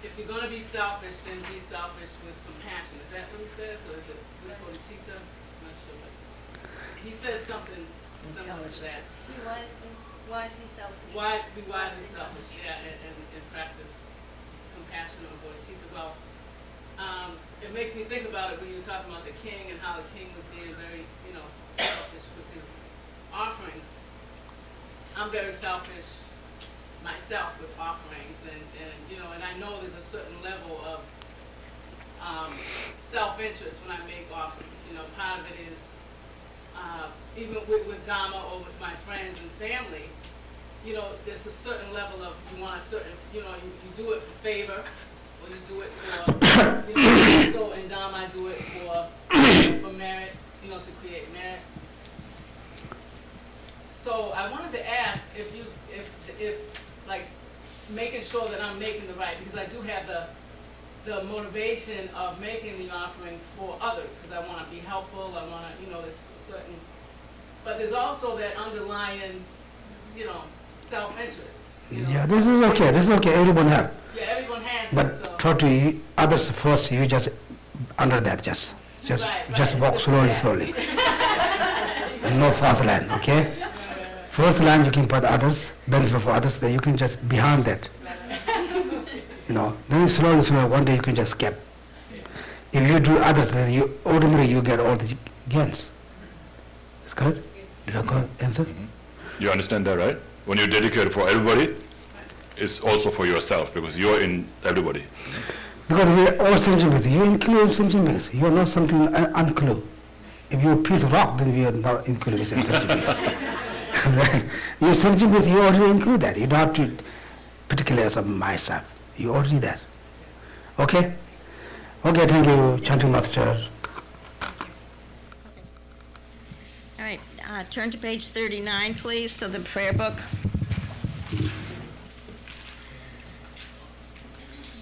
if you're going to be selfish, then be selfish with compassion. Is that what he says, or is it with Bodhisattva? I'm not sure. But he says something similar to that. Be wisely selfish. Be wisely selfish, yeah, and practice talking about the king and how the king was being very, selfish with his offerings. I'm very selfish myself with offerings, and I know there's a certain level of self-interest when I make offerings. Part of it is even with Dharma or with my friends and family. There's a certain level of you want a certain, you do it for favor, or you do it for, so in Dharma I do it for merit, to create merit. So I wanted to ask if like making sure that I'm making the right, because I do have the motivation of making the offerings for others, because I want to be helpful, I want to, there's certain, but there's also that underlying, self-interest. Yeah, this is okay, everyone have. Yeah, everyone has But it, so. try to others first, you just under that, just Right. walk slowly. No fast line, okay? First line you can put others, benefit for others, then you can just behind that. Then slowly, one day you can just skip. If you do others, then you automatically you get all the gains. Is correct? Did I answer? You understand that, right? When you dedicate for everybody, it's also for yourself, because you're in everybody. Because we are all sentient beings. You include sentient beings. You are not something unclude. If you are a piece of rock, then we are not included with sentient beings. Right? You're sentient beings, you already include that. You don't have to particularly as a myself. You already there. Okay? Okay, thank you, Chanting Master. All right, turn to page 39, please, so the prayer book.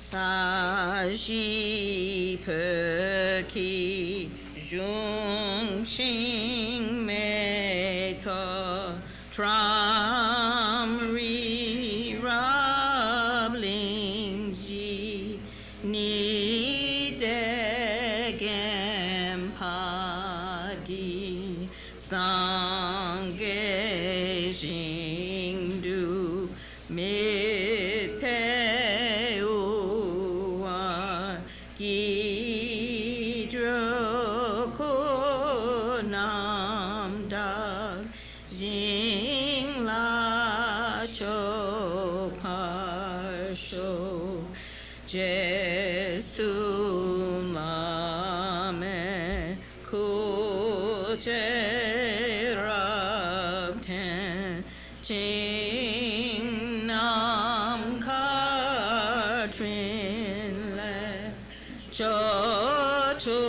Saji Perki Jung Xing Me To Tram Ri Rab Ling Ji Ni De Gem Pa Di Sang Ge Jing Du Mi Te U Wa Gi Dro Ko Nam Da Jing La Cho Par Sho Je Su La Me Ku Je Rab Ten Jing Nam Ka Trin Le Cho Tu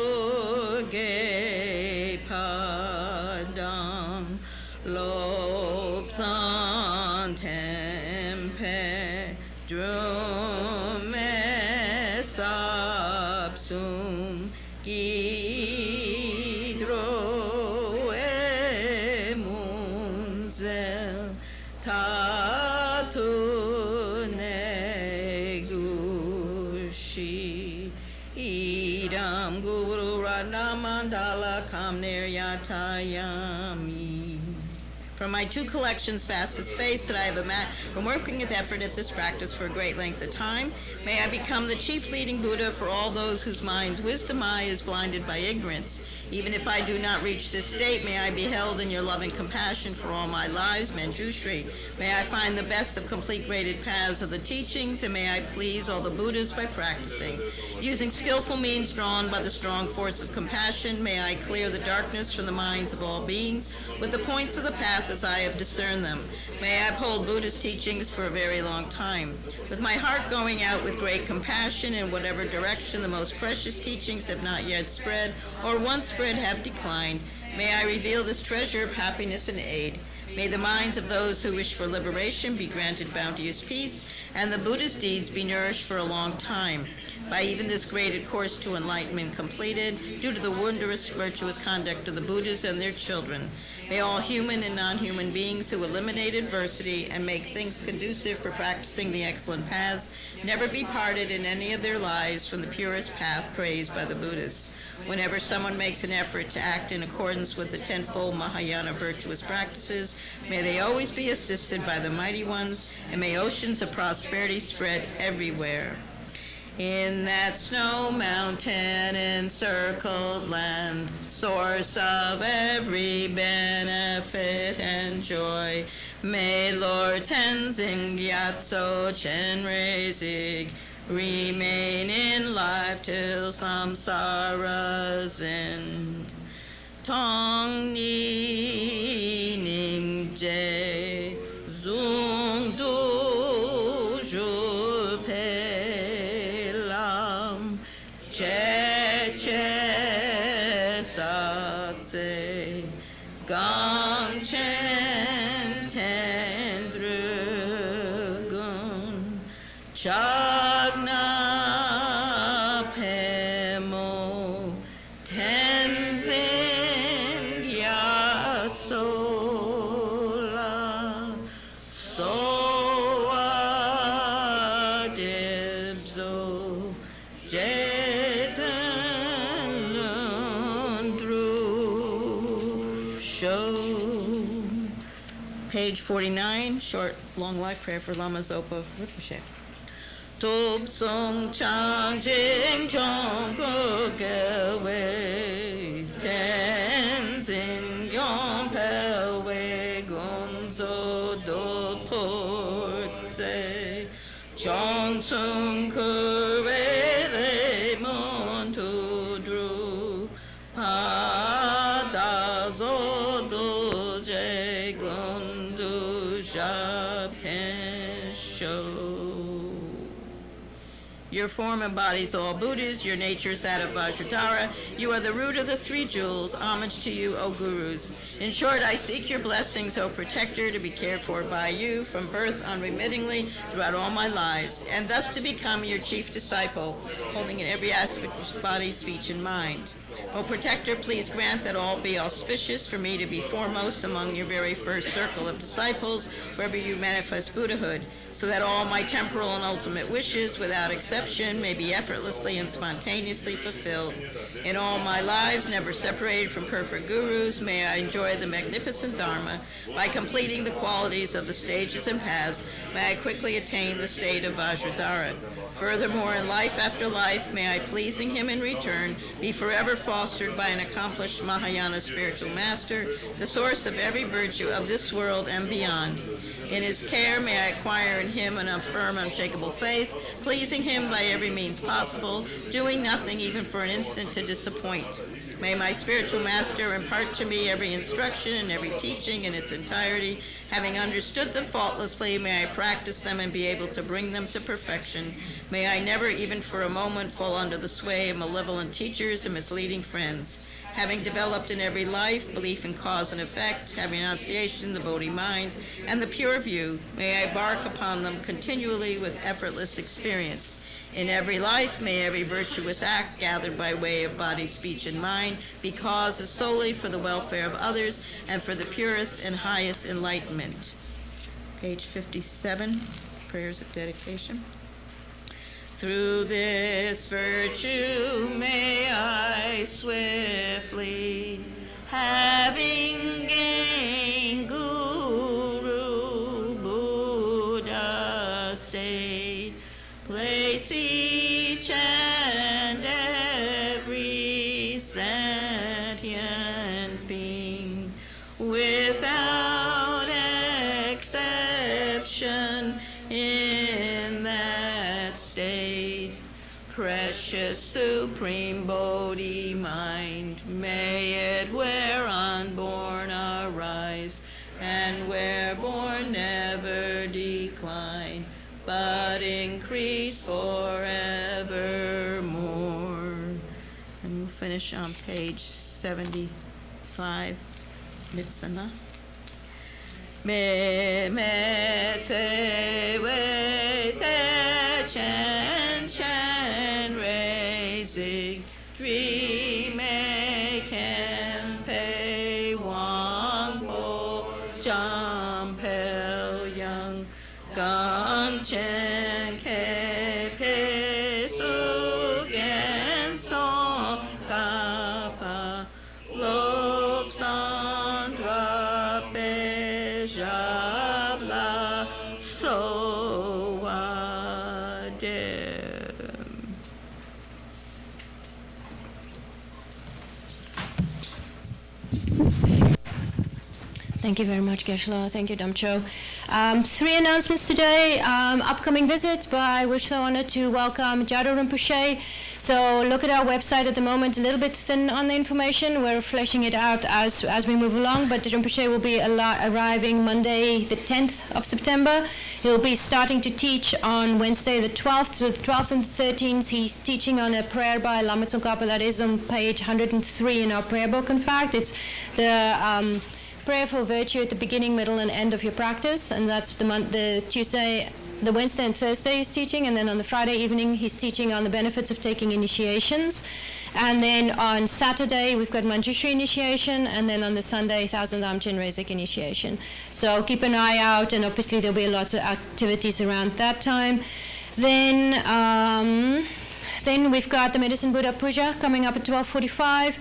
Ge Pa Dang Lop San Tem Pe Drum Me Sap Sum Gi Dro E Mun Zel Ta Tu Ne Gu Shi Idam Guru Radha Mandala Kamner Yatayami. From my two collections, Vast of Space, that I have been working with effort at this practice for a great length of time, may I become the chief leading Buddha for all those whose minds' wisdom eye is blinded by ignorance. Even if I do not reach this state, may I be held in your loving compassion for all my lives, Manjushri. May I find the best of complete graded paths of the teachings, and may I please all the Buddhas by practicing. Using skillful means drawn by the strong force of compassion, may I clear the darkness from the minds of all beings with the points of the path as I have discerned them. May I uphold Buddha's teachings for a very long time. With my heart going out with great compassion in whatever direction the most precious teachings have not yet spread, or once spread have declined, may I reveal this treasure of happiness and aid. May the minds of those who wish for liberation be granted bounteous peace, and the Buddhist deeds be nourished for a long time. By even this graded course to enlightenment completed, due to the wondrous virtuous conduct of the Buddhas and their children, may all human and non-human beings who eliminate adversity and make things conducive for practicing the excellent paths never be parted in any of their lives from the purest path praised by the Buddhas. Whenever someone makes an effort to act in accordance with the tenfold Mahayana virtuous practices, may they always be assisted by the mighty ones, and may oceans of prosperity spread everywhere. in that snow mountain encircled land, source of every benefit and joy. May Lord Tenzing Gyatso Chenrei Zig remain in life till samsara's end. Tong Ni Ning Je Zung Du Ju Pe Lam Che Che Sa Tse Gang Chen Ten Dru Gun Chagna Pemo Tenzin Gyatsola Soa Dibzo Jetan Lundru Show. Page 49, short, long life prayer for Lama Zopa Rinpoche. Tub Song Chang Jing Chong Ge Wei Tenzin Yong Pe Wei Gonzo Do Porte Chong Sung Ke Wei Le Mon Tu Dru Pa Da Zo Do Je Gon Du Jab Ten Shou. Your form embodies all Buddhas. Your nature is that of Vajradhara. You are the root of the three jewels. Homage to you, O Gurus. In short, I seek your blessings, O Protector, to be cared for by you from birth unremittingly throughout all my lives, and thus to become your chief disciple, holding in every aspect of body, speech, and mind. O Protector, please grant that all be auspicious for me to be foremost among your very first circle of disciples, wherever you manifest Buddhahood, so that all my temporal and ultimate wishes, without exception, may be effortlessly and spontaneously fulfilled. In all my lives, never separated from perfect gurus, may I enjoy the magnificent Dharma. By completing the qualities of the stages and paths, may I quickly attain the state of Vajradhara. Furthermore, in life after life, may I, pleasing him in return, be forever fostered by an accomplished Mahayana spiritual master, the source of every virtue of this world and beyond. In his care, may I acquire in him an firm, unshakable faith, pleasing him by every means possible, doing nothing even for an instant to disappoint. May my spiritual master impart to me every instruction and every teaching in its entirety. Having understood them faultlessly, may I practice them and be able to bring them to perfection. May I never, even for a moment, fall under the sway of malevolent teachers and misleading friends. Having developed in every life belief in cause and effect, having renunciation, the Bodhi mind, and the pure view, may I embark upon them continually with effortless experience. In every life, may every virtuous act gathered by way of body, speech, and mind be causes solely for the welfare of others and for the purest and highest enlightenment. Page 57, prayers of dedication. Through this virtue may I swiftly, having gained Guru Buddha state, place each and every sentient being without exception in that state. Precious supreme Bodhi mind, may it where unborn arise, and where born never decline, but increase forevermore. And we'll finish on page 75, Mitsana. Me te wei te chen chen rei zig dri me ken pei wang bo jam pel yang gan chen ke pe su gen song ka pa lop san dra pe jabla so de. Thank you very much, Geshe-la. Thank you, Damcho. 3 announcements today. Upcoming visit by, we're so honored to welcome Jado Rinpoche. So look at our website at the moment, a little bit thin on the information. We're fleshing it out as we move along, but Rinpoche will be arriving Monday, the 10th of September. He'll be starting to teach on Wednesday, the 12th. So the 12th and the 13th, he's teaching on a prayer by Lama Zopa. That is on page 103 in our prayer book, in fact. It's the prayer for virtue at the beginning, middle, and end of your practice, and that's the Tuesday, the Wednesday and Thursday he's teaching, and then on the Friday evening he's teaching on the benefits of taking initiations, and then on Saturday we've got Manjushri initiation, and then on the Sunday Thousand Arm Chenrezig initiation. So keep an eye out, and obviously there'll be lots of activities around that time. Then we've got the Medicine Buddha Puja coming up at 12:45.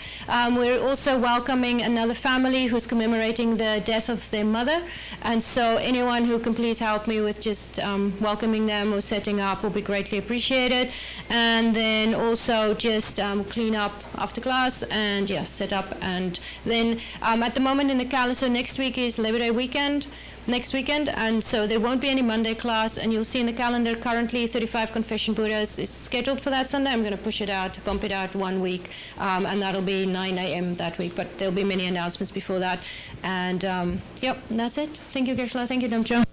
We're also welcoming another family who's commemorating the death of their mother. And so anyone who can please help me with just welcoming them or setting up will be greatly appreciated. And then also just clean up after class and set up. And then at the moment in the calendar, so next week is Labor Day weekend. Next weekend, and so there won't be any Monday class, and you'll see in the calendar currently 35 Confession Buddhas is scheduled for that Sunday. I'm going to push it out, bump it out 1 week, and that'll be 9 a.m. that week, but there'll be many announcements before that. And that's it. Thank you, Geshe-la. Thank you, Damcho.